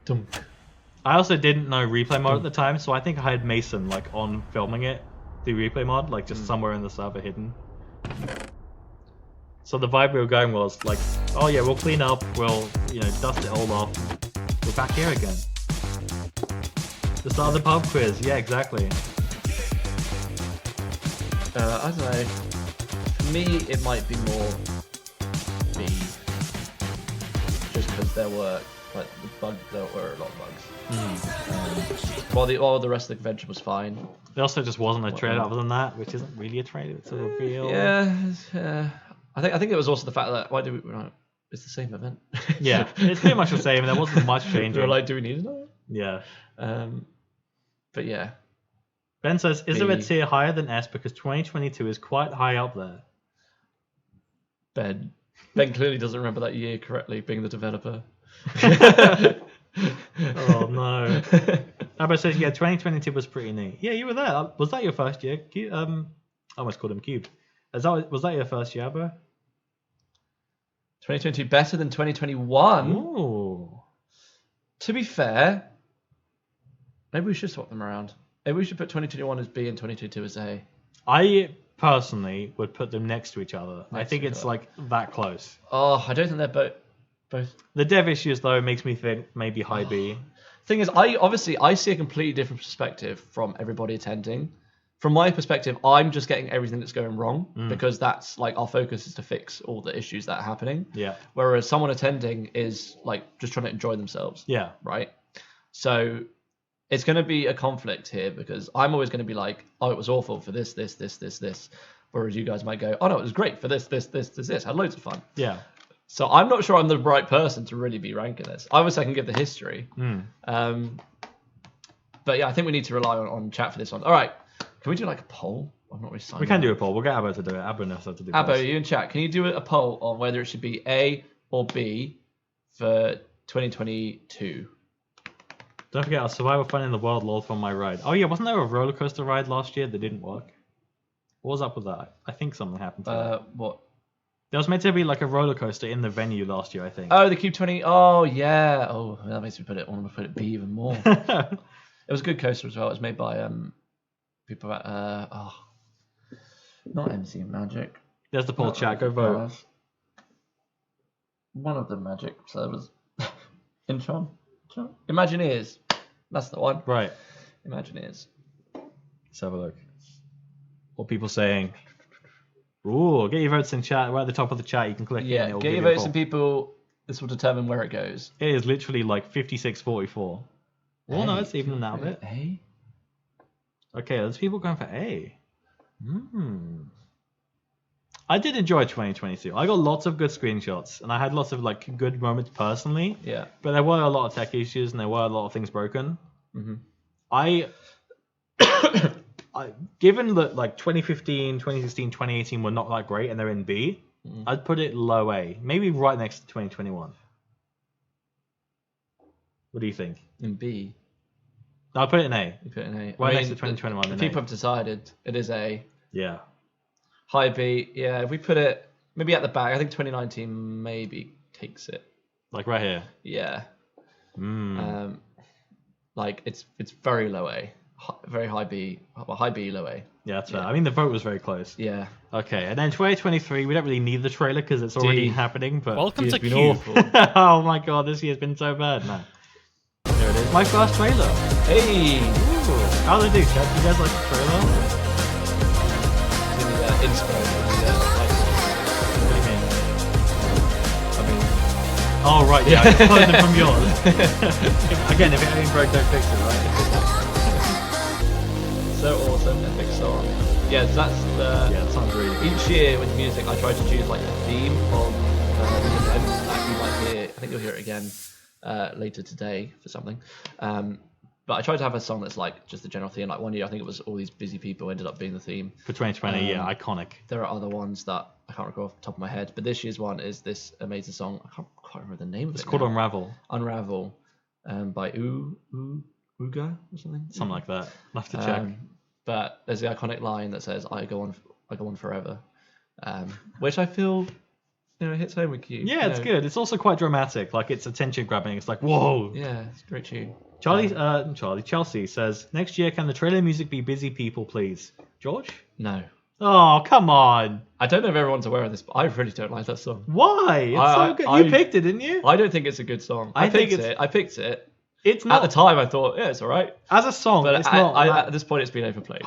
Dunk. I also didn't know replay mod at the time, so I think I had Mason like on filming it, the replay mod, like just somewhere in the server hidden. So the vibe we were going was like, oh yeah, we'll clean up, we'll dust it all off. We're back here again. The start of the pub quiz, yeah, exactly. I don't know. For me, it might be more B, just because there were there were a lot of bugs. While the rest of the convention was fine. There also just wasn't a trailer other than that, which isn't really a trailer; it's a reveal. Yeah. I think it was also the fact that it's the same event. Yeah, it's pretty much the same. There wasn't much changing. We were like, do we need another? Yeah. But yeah. Ben says, is there a tier higher than S because 2022 is quite high up there? Ben clearly doesn't remember that year correctly, being the developer. Oh no. Abba says, yeah, 2022 was pretty neat. Yeah, you were there. Was that your first year? I almost called him Cube. Was that your first year, Abba? 2022 better than 2021. Ooh. To be fair, maybe we should swap them around. Maybe we should put 2021 as B and 2022 as A. I personally would put them next to each other. I think it's like that close. Oh, I don't think they're both. The dev issues though makes me think maybe high B. Thing is, I see a completely different perspective from everybody attending. From my perspective, I'm just getting everything that's going wrong because that's like our focus is to fix all the issues that are happening. Yeah. Whereas someone attending is like just trying to enjoy themselves. Yeah. Right. So it's going to be a conflict here because I'm always going to be like, oh, it was awful for this. Whereas you guys might go, oh no, it was great for this. I had loads of fun. Yeah. So I'm not sure I'm the right person to really be ranking this. Obviously, I can give the history. But yeah, I think we need to rely on chat for this one. All right. Can we do like a poll? I'm not really signing We can do a poll. We'll get Abbo to do it. Abbo knows how to do it. Abbo, you in chat. Can you do a poll on whether it should be A or B for 2022? Don't forget, our Survival Fun in the World Lord from my ride. Oh yeah, wasn't there a roller coaster ride last year that didn't work? What was up with that? I think something happened to that. What? There was meant to be like a roller coaster in the venue last year, I think. Oh, the Cube 20. Oh yeah. Oh, that makes me want to put it B even more. It was a good coaster as well. It was made by people at not MC Magic. There's the poll chat. Go vote. One of the Magic servers. Intron? Imagineers. That's the one. Right. Imagineers. Let's have a look. What people saying? Ooh, get your votes in chat. Right at the top of the chat, you can click. Yeah, get your votes in, people. This will determine where it goes. It is literally like 56-44. Well, no, it's even now a bit. A? Okay, there's people going for A. I did enjoy 2022. I got lots of good screenshots, and I had lots of like good moments personally. Yeah. But there were a lot of tech issues, and there were a lot of things broken. Mm-hmm. Given that like 2015, 2016, 2018 were not that great, and they're in B, I'd put it low A, maybe right next to 2021. What do you think? In B. No, I'll put it in A. You put it in A. Right next to 2021. The people have decided it is A. Yeah. High B. Yeah, if we put it maybe at the back, I think 2019 maybe takes it. Like right here. Yeah. Like it's very low A, very high B, high B, low A. Yeah, that's fair. I mean, the vote was very close. Yeah. Okay, and then 2023, we don't really need the trailer because it's already happening. But Welcome to been Cube. awful. Oh my god, this year's been so bad. No. There it is. My first trailer. Hey. Ooh. How did it do, chat? Do you guys like the trailer? Inspo. What do you mean? I mean... Oh, right, yeah, I just cloned it from yours. Again, if it ain't broke, don't fix it, right? So awesome, epic song. Yeah, so that's the... Yeah, it sounds really good. Each year with music, I try to choose like a theme of the event that you might hear. I think you'll hear it again. later today for something. But I tried to have a song that's like just the general theme. Like one year, I think it was All These Busy People ended up being the theme. For 2020, yeah, iconic. There are other ones that I can't recall off the top of my head, but this year's one is this amazing song. I can't quite remember the name of it. It's called now. Unravel. Unravel, by Uga or something. Something like that. I'll have to check. But there's the iconic line that says, "I go on forever," which I feel, hits home with you. Yeah, it's good. It's also quite dramatic. Like, it's attention grabbing. It's like, whoa. Yeah, it's a great tune. Chelsea says, next year, can the trailer music be Busy People, please? George? No. Oh, come on. I don't know if everyone's aware of this, but I really don't like that song. Why? It's so good. You picked it, didn't you? I don't think it's a good song. I picked it. It's not. At the time, I thought, yeah, it's all right. As a song, But it's not. at this point, it's been overplayed.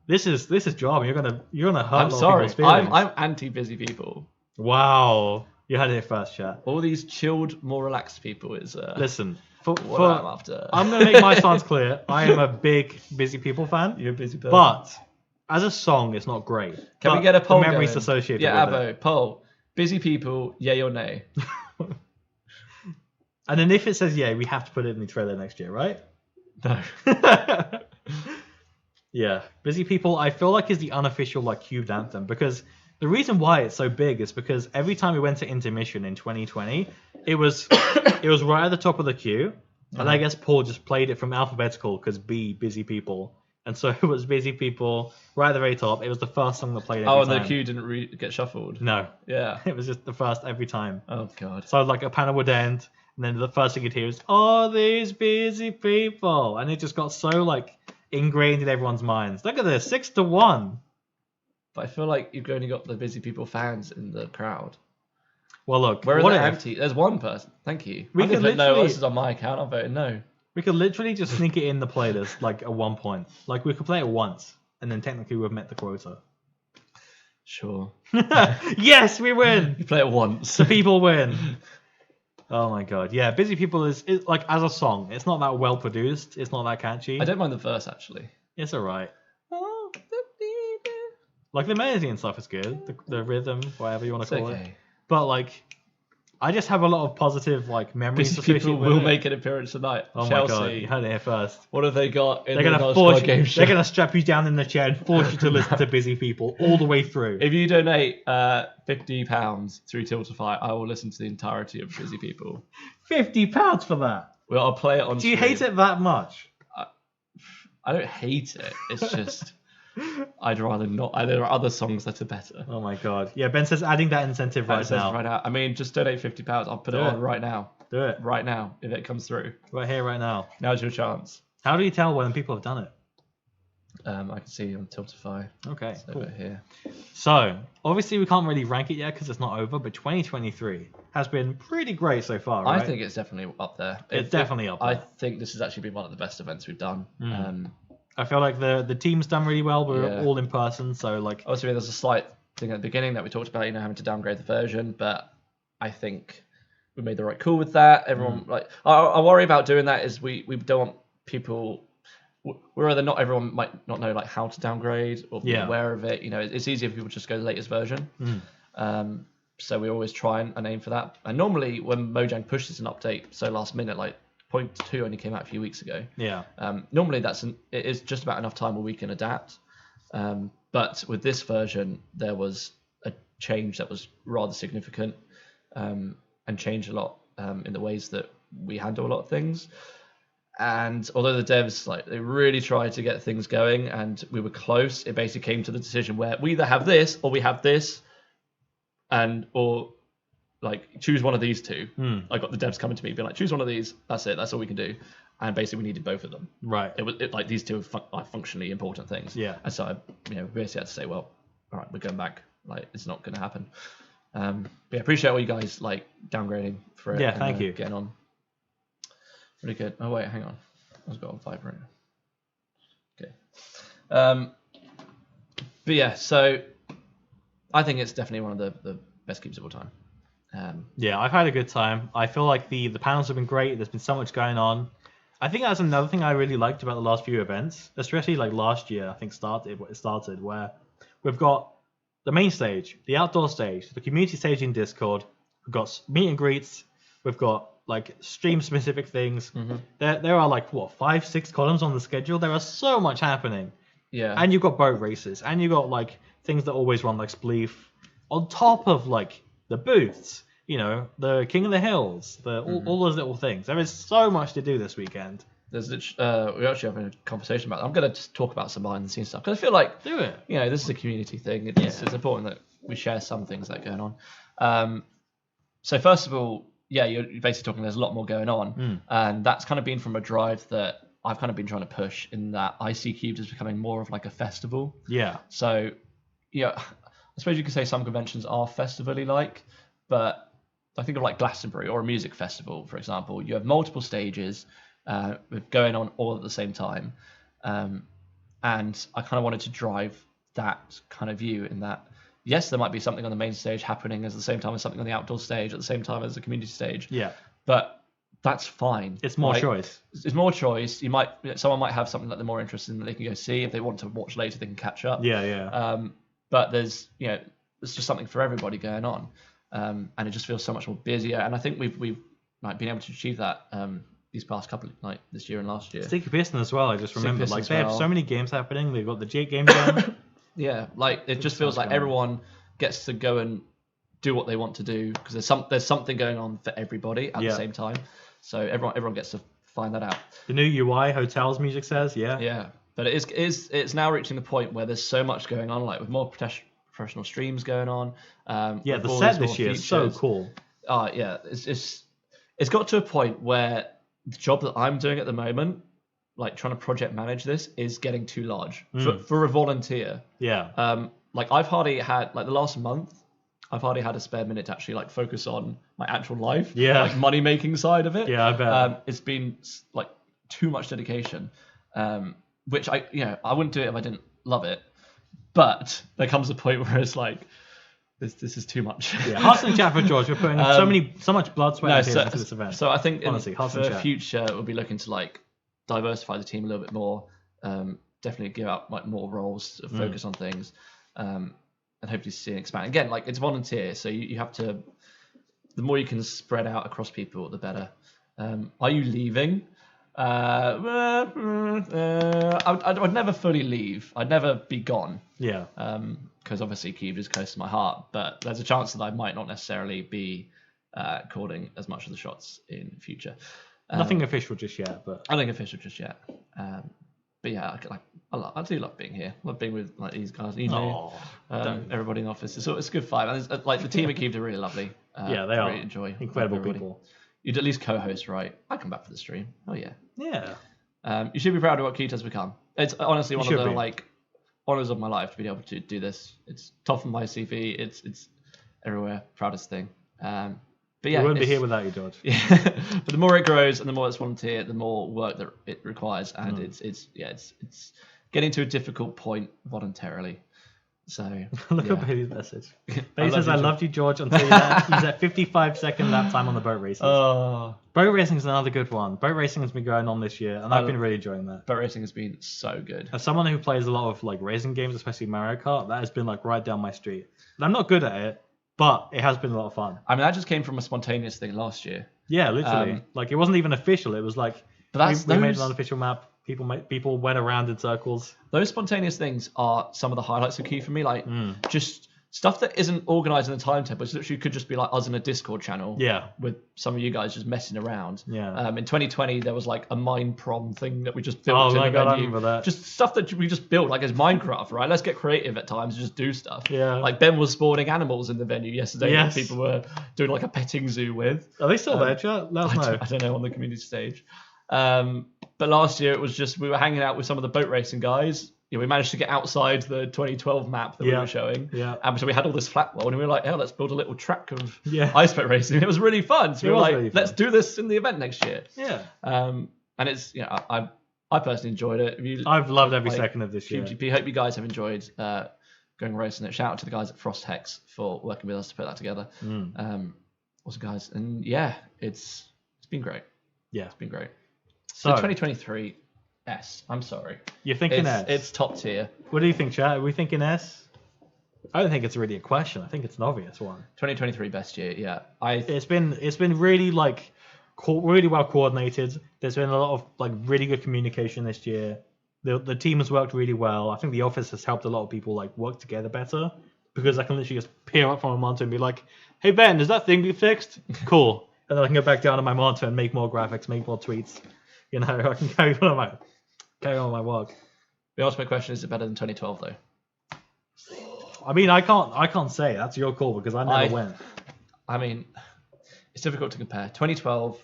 This is drama. You're gonna hurt I'm a lot sorry. of people's feelings. I'm anti-busy people. Wow. You had it first, chat. All these chilled, more relaxed people is Listen, what I'm after. I'm going to make my stance clear. I am a big Busy People fan. You're a busy person. But as a song, it's not great. Can we get a poll The memories going? associated Yeah, with Abbo, poll. Busy people, yay or nay? And then if it says yeah, we have to put it in the trailer next year, right? No. Yeah. Busy People, I feel like is the unofficial cubed anthem, because the reason why it's so big is because every time we went to intermission in 2020, it was right at the top of the queue. And I guess Paul just played it from alphabetical because Busy People. And so it was Busy People right at the very top. It was the first song that played every time. The queue didn't get shuffled? No. Yeah. It was just the first every time. Oh, God. So a panel would end, and then the first thing you'd hear is, "All these busy people." And it just got so ingrained in everyone's minds. Look at this, 6-1. But I feel like you've only got the busy people fans in the crowd. Well, look, Where are what the if anti? There's one person. Thank you. We I'm could gonna put no. literally- This is on my account. I'm voting no. we could literally just sneak it in the playlist at one point. We could play it once, and then technically we've met the quota. Sure. Yes, we win. You play it once. The people win. Oh my god, yeah. Busy People is as a song. It's not that well produced. It's not that catchy. I don't mind the verse actually. It's alright. The melody and stuff is good. The rhythm, whatever you want It's to call it. okay. But I just have a lot of positive memories. Busy people associated with will it. make an appearance tonight. Oh Chelsea. my god, you heard it here first. What have they got in They're the gonna Knowledge force Squad game show? They're gonna strap you down in the chair and force you to listen to Busy People all the way through. If you donate £50 through Tiltify, I will listen to the entirety of Busy People. £50 for that. Well, I'll play it on. Do you stream. hate it that much? I don't hate it. It's just I'd rather not. There are other songs that are better. Oh my god. Yeah, Ben says adding that incentive That right says now. Right now. I mean, just donate £50. I'll put it Do on it. right now. Do it. Right now, if it comes through. Right here, right now. Now's your chance. How do you tell when people have done it? I can see on Tiltify. Okay, It's cool. over here. So, obviously we can't really rank it yet because it's not over, but 2023 has been pretty great so far, right? I think it's definitely up there. It's definitely up there. I think this has actually been one of the best events we've done. I feel like the team's done really well. We're Yeah. all in person, so Obviously, there's a slight thing at the beginning that we talked about, having to downgrade the version, but I think we made the right call with that. Everyone, I worry about doing that is we don't want people. We're either not everyone might not know how to downgrade or be aware of it. It's easier if people just go to the latest version. So we always try and aim for that. And normally when Mojang pushes an update so last minute, 0.2 only came out a few weeks ago. yeah. Normally it is just about enough time where we can adapt. But with this version, there was a change that was rather significant and changed a lot in the ways that we handle a lot of things. And although the devs they really tried to get things going and we were close, it basically came to the decision where we either have this or we have this, or choose one of these two. I got the devs coming to me being choose one of these. That's it. That's all we can do. And basically we needed both of them. Right. It was these two are functionally important things. Yeah. And so I basically had to say, well, all right, we're going back. It's not going to happen. But yeah, appreciate all you guys downgrading for it. Yeah, thank you. Getting on. Really good. Oh wait, hang on. I was got on vibrant. Okay. But yeah, so I think it's definitely one of the best keeps of all time. Yeah, I've had a good time. I feel like the panels have been great. There's been so much going on. I think that's another thing I really liked about the last few events, especially last year. I think it started where we've got the main stage, the outdoor stage, the community stage in Discord. We've got meet and greets. We've got like stream specific things. There are like 5-6 columns on the schedule. There are so much happening. Yeah. And you've got boat races, and you've got like things that always run like Spleef, on top of like the booths, the King of the Hills, all those little things. There is so much to do this weekend. We're actually having a conversation about that. I'm going to just talk about some behind the scenes stuff because I feel like Do it. this is a community thing. It's important that we share some things that are going on. So first of all, you're basically talking. There's a lot more going on, and that's kind of been from a drive that I've kind of been trying to push. In that I see Cubed as becoming more of like a festival. Yeah. So, I suppose you could say some conventions are festival-y like, but I think of like Glastonbury or a music festival, for example. You have multiple stages going on all at the same time, and I kind of wanted to drive that kind of view in that. Yes, there might be something on the main stage happening at the same time as something on the outdoor stage at the same time as the community stage. Yeah. But that's fine. It's more choice. It's more choice. Someone might have something that they're more interested in that they can go see. If they want to watch later, they can catch up. Yeah. But there's just something for everybody going on, and it just feels so much more busier. And I think we've like been able to achieve that these past couple like this year and last year. Sticky Piston as well. I just remember Piston like as they have well. so many games happening. They've got the G game done. Yeah, like it just feels like everyone gets to go and do what they want to do because there's something going on for everybody at the same time. So everyone gets to find that out. The new UI hotels music says, Yeah, but it's now reaching the point where there's so much going on, like with more professional streams going on. The set this year is so cool. It's got to a point where the job that I'm doing at the moment, like trying to project manage this, is getting too large for a volunteer. Yeah. Like I've hardly had like the last month. I've hardly had a spare minute to actually like focus on my actual life, like money making side of it. Yeah, I bet. It's been like too much dedication, which I wouldn't do it if I didn't love it. But there comes a point where it's like this is too much. Yeah, Hearts in Chat for George. We're putting so much blood, sweat, and tears into this event. So I think honestly, for the future, we'll be looking to like diversify the team a little bit more. Definitely give out like more roles to focus on things. And hopefully see it expand. Again, like it's volunteer, so you have to. The more you can spread out across people, the better. Are you leaving? I'd never fully leave. I'd never be gone. Yeah. Because obviously Cubed is close to my heart, but there's a chance that I might not necessarily be calling as much of the shots in future. Nothing official just yet, but nothing official just yet. But yeah, I do love being here. I love being with like these guys. Everybody in the office. It's a good vibe. And like the team at Cubed are really lovely. they I are. really enjoy Incredible everybody. people. You'd at least co-host, right? I come back for the stream. Oh yeah. Yeah. You should be proud of what Cubed has become. It's honestly one of the be. like honors of my life to be able to do this. It's top of my CV. It's everywhere. Proudest thing. But yeah, we wouldn't be here without you, George. Yeah, but the more it grows and the more it's volunteer, the more work that it requires, and it's getting to a difficult point voluntarily. So look at Bailey's message. Bailey says, "I loved you, George, until you use that 55-second lap time on the boat races." Oh, boat racing is another good one. Boat racing has been going on this year, and I've been really enjoying that. Boat racing has been so good. As someone who plays a lot of like racing games, especially Mario Kart, that has been like right down my street. And I'm not good at it, but it has been a lot of fun. I mean, that just came from a spontaneous thing last year. Yeah, literally. Like it wasn't even official. It was like we made an unofficial map. People went around in circles. Those spontaneous things are some of the highlights of Key for me. Like just stuff that isn't organized in the timetable. It's literally could just be like us in a Discord channel. Yeah. With some of you guys just messing around. Yeah. In 2020, there was like a mine prom thing that we just built. Oh my god, I remember that. Just stuff that we just built, like as Minecraft, right? Let's get creative at times and just do stuff. Yeah. Like Ben was spawning animals in the venue yesterday. Yes. That people were doing like a petting zoo with. Are they still there, chat? Let us know. I don't know on the community stage. But last year it was just we were hanging out with some of the boat racing guys. We managed to get outside the 2012 map that we were showing. Yeah. And so we had all this flat world, and we were like, let's build a little track of ice boat racing. And it was really fun. So we were like, really let's do this in the event next year. Yeah. And it's I personally enjoyed it. I've loved every second of this year. QGP, hope you guys have enjoyed going racing it. Shout out to the guys at Frost Hex for working with us to put that together. Awesome guys, and yeah, it's been great. Yeah, it's been great. So 2023 S. I'm sorry. You're thinking S. It's top tier. What do you think, chat? Are we thinking S? I don't think it's really a question. I think it's an obvious one. 2023 best year. Yeah, It's been really like really well coordinated. There's been a lot of like really good communication this year. The team has worked really well. I think the office has helped a lot of people like work together better because I can literally just peer up from a monitor and be like, "Hey Ben, is that thing be fixed?" Cool. And then I can go back down to my monitor and make more graphics, make more tweets. You know, I can carry on my work. The ultimate question is it better than 2012 though? I mean, I can't say. That's your call because I never went. I mean, it's difficult to compare. 2012,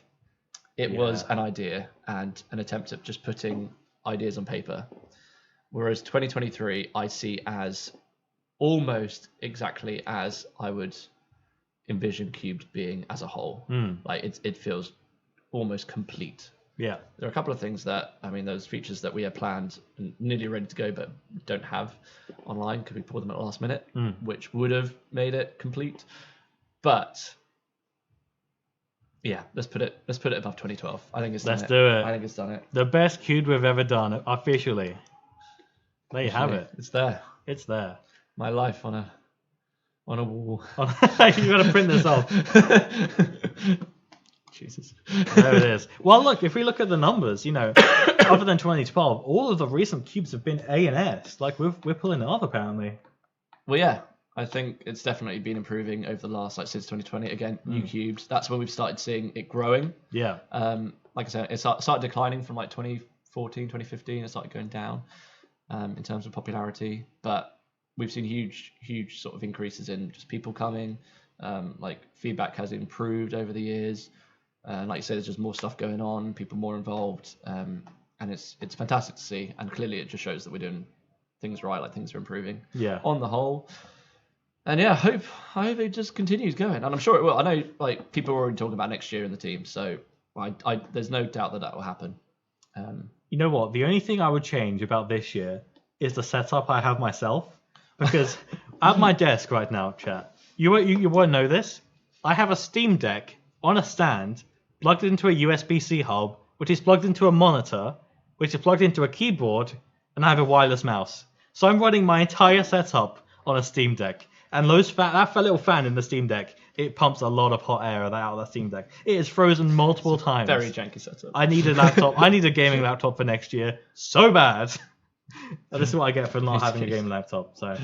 it was an idea and an attempt at just putting ideas on paper. Whereas 2023, I see as almost exactly as I would envision Cubed being as a whole. Like it feels almost complete. Yeah. There are a couple of things that, I mean, those features that we had planned and nearly ready to go, but don't have online because we pulled them at the last minute, which would have made it complete. But yeah, let's put it above 2012. I think it's done. Let's do it. I think it's done it. The best Cubed we've ever done, officially. There you have it. It's there. It's there. My life on a wall. You got to print this off. Jesus. There it is. Well, look, if we look at the numbers, you know, other than 2012, all of the recent cubes have been A and S. Like we're pulling it off apparently. Well, yeah, I think it's definitely been improving over the last since 2020. Again, new cubes. That's when we've started seeing it growing. Yeah. Like I said, it started declining from like 2014, 2015. It started going down in terms of popularity, but we've seen huge sort of increases in just people coming. Like feedback has improved over the years. Like you say, there's just more stuff going on, people more involved, and it's fantastic to see. And clearly, it just shows that we're doing things right, like things are improving. Yeah. On the whole, and yeah, I hope it just continues going, and I'm sure it will. I know like people are already talking about next year in the team, so I there's no doubt that will happen. You know what? The only thing I would change about this year is the setup I have myself, because at my desk right now, chat, you won't know this. I have a Steam Deck on a stand, plugged into a USB-C hub, which is plugged into a monitor, which is plugged into a keyboard, and I have a wireless mouse. So I'm running my entire setup on a Steam Deck. And that little fan in the Steam Deck, it pumps a lot of hot air out of that Steam Deck. It is frozen multiple times. Very janky setup. I need a laptop. I need a gaming laptop for next year. So bad. And this is what I get for not having a gaming laptop. So,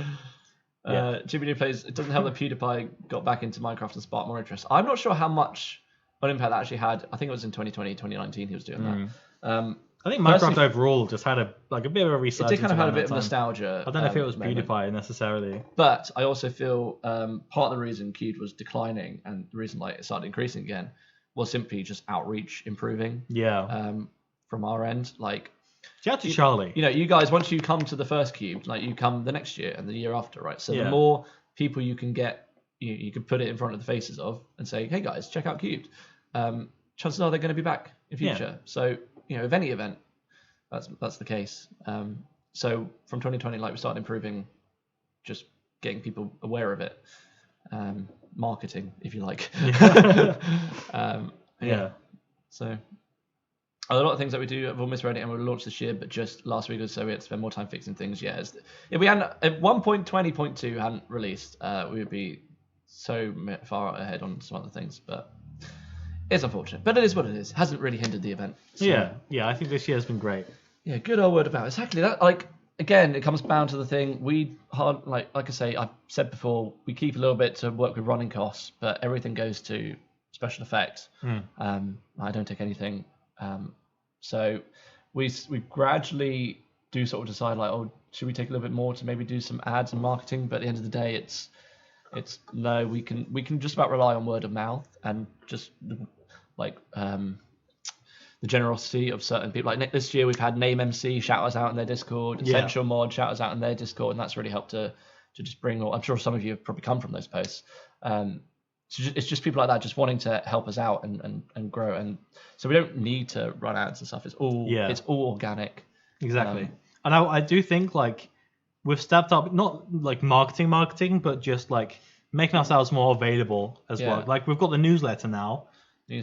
yeah. GBD plays. It doesn't help that PewDiePie got back into Minecraft and sparked more interest. I'm not sure how much an impact that actually had. I think it was in 2020, 2019 he was doing that. I think Minecraft overall just had a bit of a resurgence. It did kind of have a bit of time. nostalgia. I don't know if it was PewDiePie necessarily. But I also feel part of the reason Cubed was declining and the reason like it started increasing again was simply just outreach improving. Yeah. From our end, like. Shout out to Charlie. You know, you guys, once you come to the first Cube, like you come the next year and the year after, right? So the more people you can get, you can put it in front of the faces of and say, hey guys, check out Cubed. Chances are they're going to be back in future. So, you know, if any event, that's the case. So from 2020, like we started improving, just getting people aware of it, marketing, if you like. So a lot of things that we do have all misread it and we'll launch this year, but just last week or so we had to spend more time fixing things. Yeah, if we hadn't, at 1.20.2 hadn't released, we would be so far ahead on some other things, but it's unfortunate. But it is what it is. It hasn't really hindered the event. So. Yeah, I think this year has been great. Yeah, good old word about exactly that. Like again, it comes down to the thing like I say, I've said before, we keep a little bit to work with running costs, but everything goes to special effects. I don't take anything. So we gradually do sort of decide like, oh, should we take a little bit more to maybe do some ads and marketing? But at the end of the day, it's no, we can just about rely on word of mouth and just like the generosity of certain people. Like this year, we've had Name MC shout us out in their Discord, Essential Mod shout us out in their Discord, and that's really helped to just bring. I'm sure some of you have probably come from those posts. So it's just people like that just wanting to help us out and grow, and so we don't need to run ads and stuff. It's all organic. Exactly. And I do think like we've stepped up, not like marketing, but just like making ourselves more available as well. Like we've got the newsletter now. I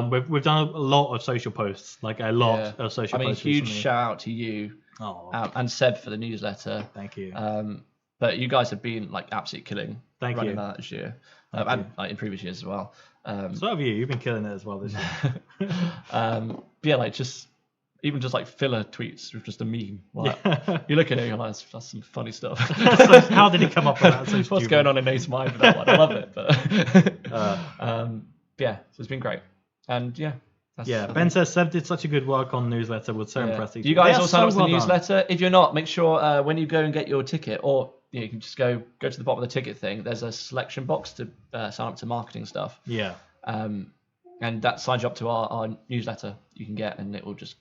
mean, we've done a lot of social posts, like a lot of social posts. Huge recently. shout out to you and Seb for the newsletter. Thank you. But you guys have been like absolutely killing Thank running you. that this year, Thank and you. like, in previous years as well. So have you. You've been killing it as well this year. But yeah, like just even just like filler tweets with just a meme. Like, Yeah. you look at it, and you're like, that's some funny stuff. So how did he come up with that? So What's stupid. going on in Nate's mind with that one? I love it. But yeah, so it's been great, and yeah. Yeah, I Ben think- says Seb did such a good work on newsletter. We're so yeah. impressed. You guys all sign up to the well done. newsletter. If you're not, make sure when you go and get your ticket, or you can just go to the bottom of the ticket thing. There's a selection box to sign up to marketing stuff. Yeah. And that signs you up to our newsletter you can get, and it will just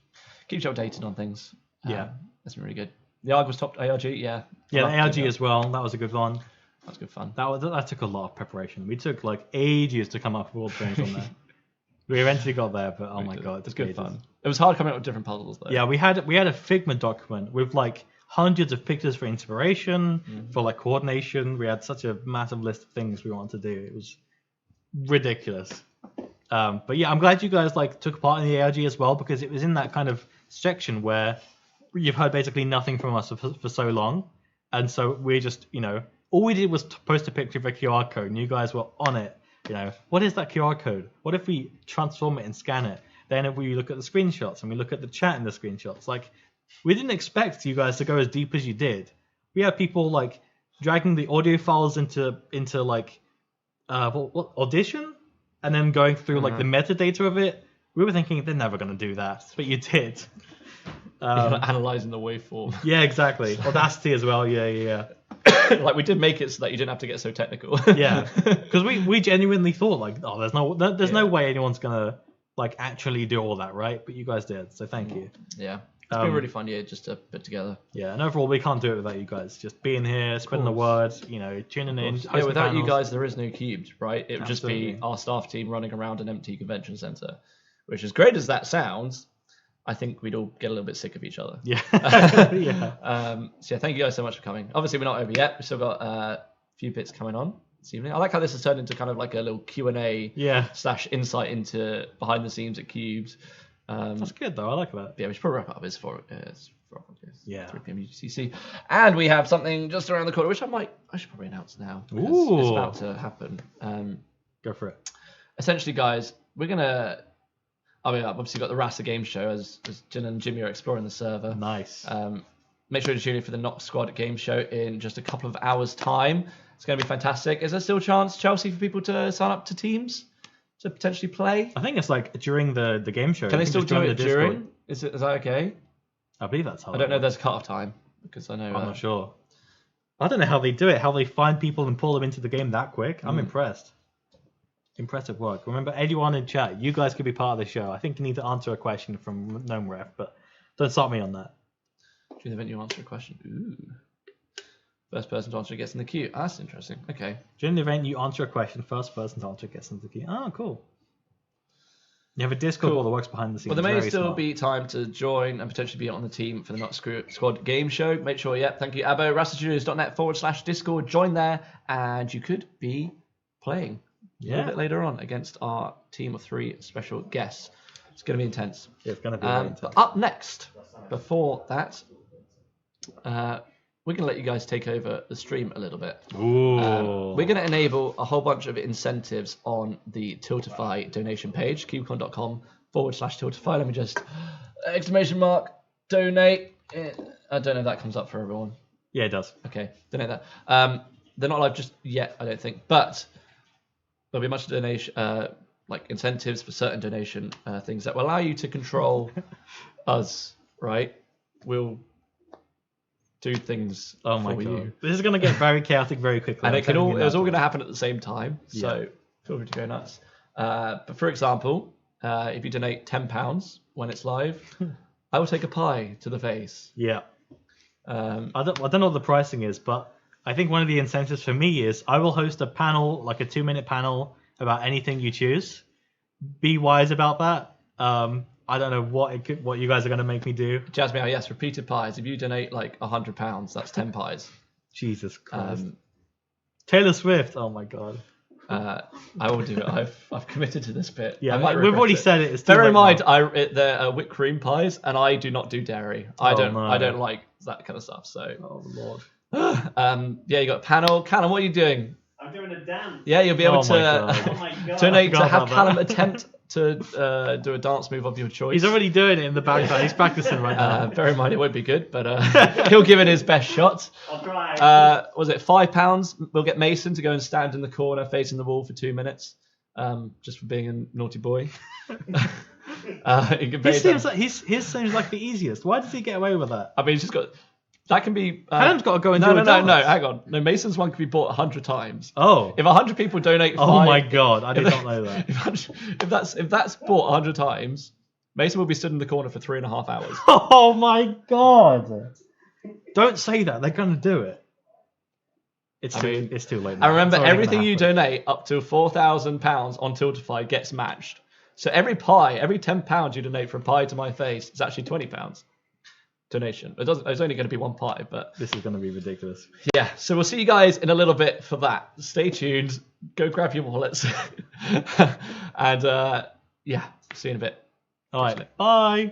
keep you updated on things. Yeah. That's been really good. The ARG was top ARG, yeah. Yeah, the Loved ARG it. as well. That was a good one. That was good fun. That took a lot of preparation. We took like ages to come up with all the things on there. We eventually got there, but oh my god, it's took good ages. fun. It was hard coming up with different puzzles though. Yeah, we had a Figma document with like hundreds of pictures for inspiration, for like coordination. We had such a massive list of things we wanted to do. It was ridiculous. But yeah, I'm glad you guys like took part in the ARG as well, because it was in that kind of section where you've heard basically nothing from us for so long, and so we just, all we did was post a picture of a QR code, and you guys were on it. What is that QR code? What if we transform it and scan it? Then if we look at the screenshots and we look at the chat in the screenshots, like we didn't expect you guys to go as deep as you did. We had people like dragging the audio files into like what Audition, and then going through like the metadata of it. We were thinking they're never going to do that, but you did. Analyzing the waveform. Yeah, exactly. Audacity as well. Yeah. Like we did make it so that you didn't have to get so technical. Yeah, because we genuinely thought like, oh, there's no way anyone's gonna like actually do all that, right? But you guys did, so thank you. Yeah. It's been a really fun year just to put together. Yeah, and overall we can't do it without you guys. Just being here, spreading the word, tuning in. Yeah, hosting without you panels. guys, there is no Cubed, right? It would just be Absolutely. our staff team running around an empty convention center, which, as great as that sounds, I think we'd all get a little bit sick of each other. Yeah. Yeah. So yeah, thank you guys so much for coming. Obviously, we're not over yet. We've still got a few bits coming on this evening. I like how this has turned into kind of like a little Q&A Yeah. / insight into behind the scenes at Cubes. That's good though. I like that. Yeah, we should probably wrap up. It's 4 Yeah. 3 p.m. UTC. And we have something just around the corner, which I should probably announce now. Because it's Ooh. about to happen. Go for it. Essentially, guys, we're going to... I've obviously got the Rasa Game Show as Jin and Jimmy are exploring the server. Nice. Make sure to tune in for the Knock Squad Game Show in just a couple of hours' time. It's going to be fantastic. Is there still a chance, Chelsea, for people to sign up to teams to potentially play? I think it's like during the game show. Can You they still just do join it the Discord. during? Is that okay? I believe that's how. I don't know if there's a cut-off time, because I know... I'm not sure. I don't know how they do it, how they find people and pull them into the game that quick. I'm impressed. Impressive work. Remember, anyone in chat, you guys could be part of the show. I think you need to answer a question from GnomeRef, but don't start me on that. During the event, you answer a question. Ooh. First person to answer gets in the queue. That's interesting. Okay. During the event, you answer a question. First person to answer gets into the queue. Oh, cool. You have a Discord Cool. that works behind the scenes. Well, there may Very still smart. be time to join and potentially be on the team for the Knock Squad Game Show. Make sure, thank you, Abo, rastastudios.net/Discord. Join there, and you could be playing a little bit later on against our team of 3 special guests. It's going to be intense. It's going to be very intense. But up next, before that, we're going to let you guys take over the stream a little bit. Ooh. We're going to enable a whole bunch of incentives on the Tiltify donation page, cubecon.com/Tiltify. Let me just, ! Donate. I don't know if that comes up for everyone. Yeah, it does. Okay, donate that. They're not live just yet, I don't think, but there'll be much donation, like incentives for certain donation things that will allow you to control us, right? We'll do things Oh my for god. you. This is going to get very chaotic very quickly. And I'm telling you it was now. all going to happen at the same time, so feel free to go nuts. But for example, if you donate £10 when it's live, I will take a pie to the face. Yeah. Um, I don't know what the pricing is, but I think one of the incentives for me is I will host a panel, like a 2-minute panel about anything you choose. Be wise about that. I don't know what you guys are going to make me do. Jasmine, yes, repeated pies. If you donate like £100, that's 10 pies. Jesus Christ. Um, Taylor Swift. Oh my god. I will do it. I've committed to this bit. Yeah, I might we've regret already it. said it. It's too Bear in late mind, now. they're whipped cream pies, and I do not do dairy. I Oh, don't no. I don't like that kind of stuff. So Oh lord. Yeah, you got a panel. Callum, what are you doing? I'm doing a dance. Yeah, you'll be able Oh my God. Oh my god. donate to forgot have about Callum that. attempt to do a dance move of your choice. He's already doing it in the background. He's practicing right now. Bear in mind, it won't be good, but he'll give it his best shot. I'll try. Was it £5? We'll get Mason to go and stand in the corner facing the wall for 2 minutes, just for being a naughty boy. He can pay His seems like the easiest. Why does he get away with that? I mean, he's just got. That can be. Callum's got to go and no, do no, a no, no. dance. Hang on. No, Mason's one can be bought 100 times. Oh. If 100 people donate 5, Oh my God! I did not know that. if that's bought 100 times, Mason will be stood in the corner for 3.5 hours. Oh my God! Don't say that. They're gonna do it. It's too late now. I remember It's already everything gonna you happen. donate up to £4,000 on Tiltify gets matched. So every £10 you donate for a pie to my face is actually £20 donation. It's only going to be one pie, but This is gonna be ridiculous. yeah. So we'll see you guys in a little bit for that. Stay tuned. Go grab your wallets, and yeah, see you in a bit. All right. Bye.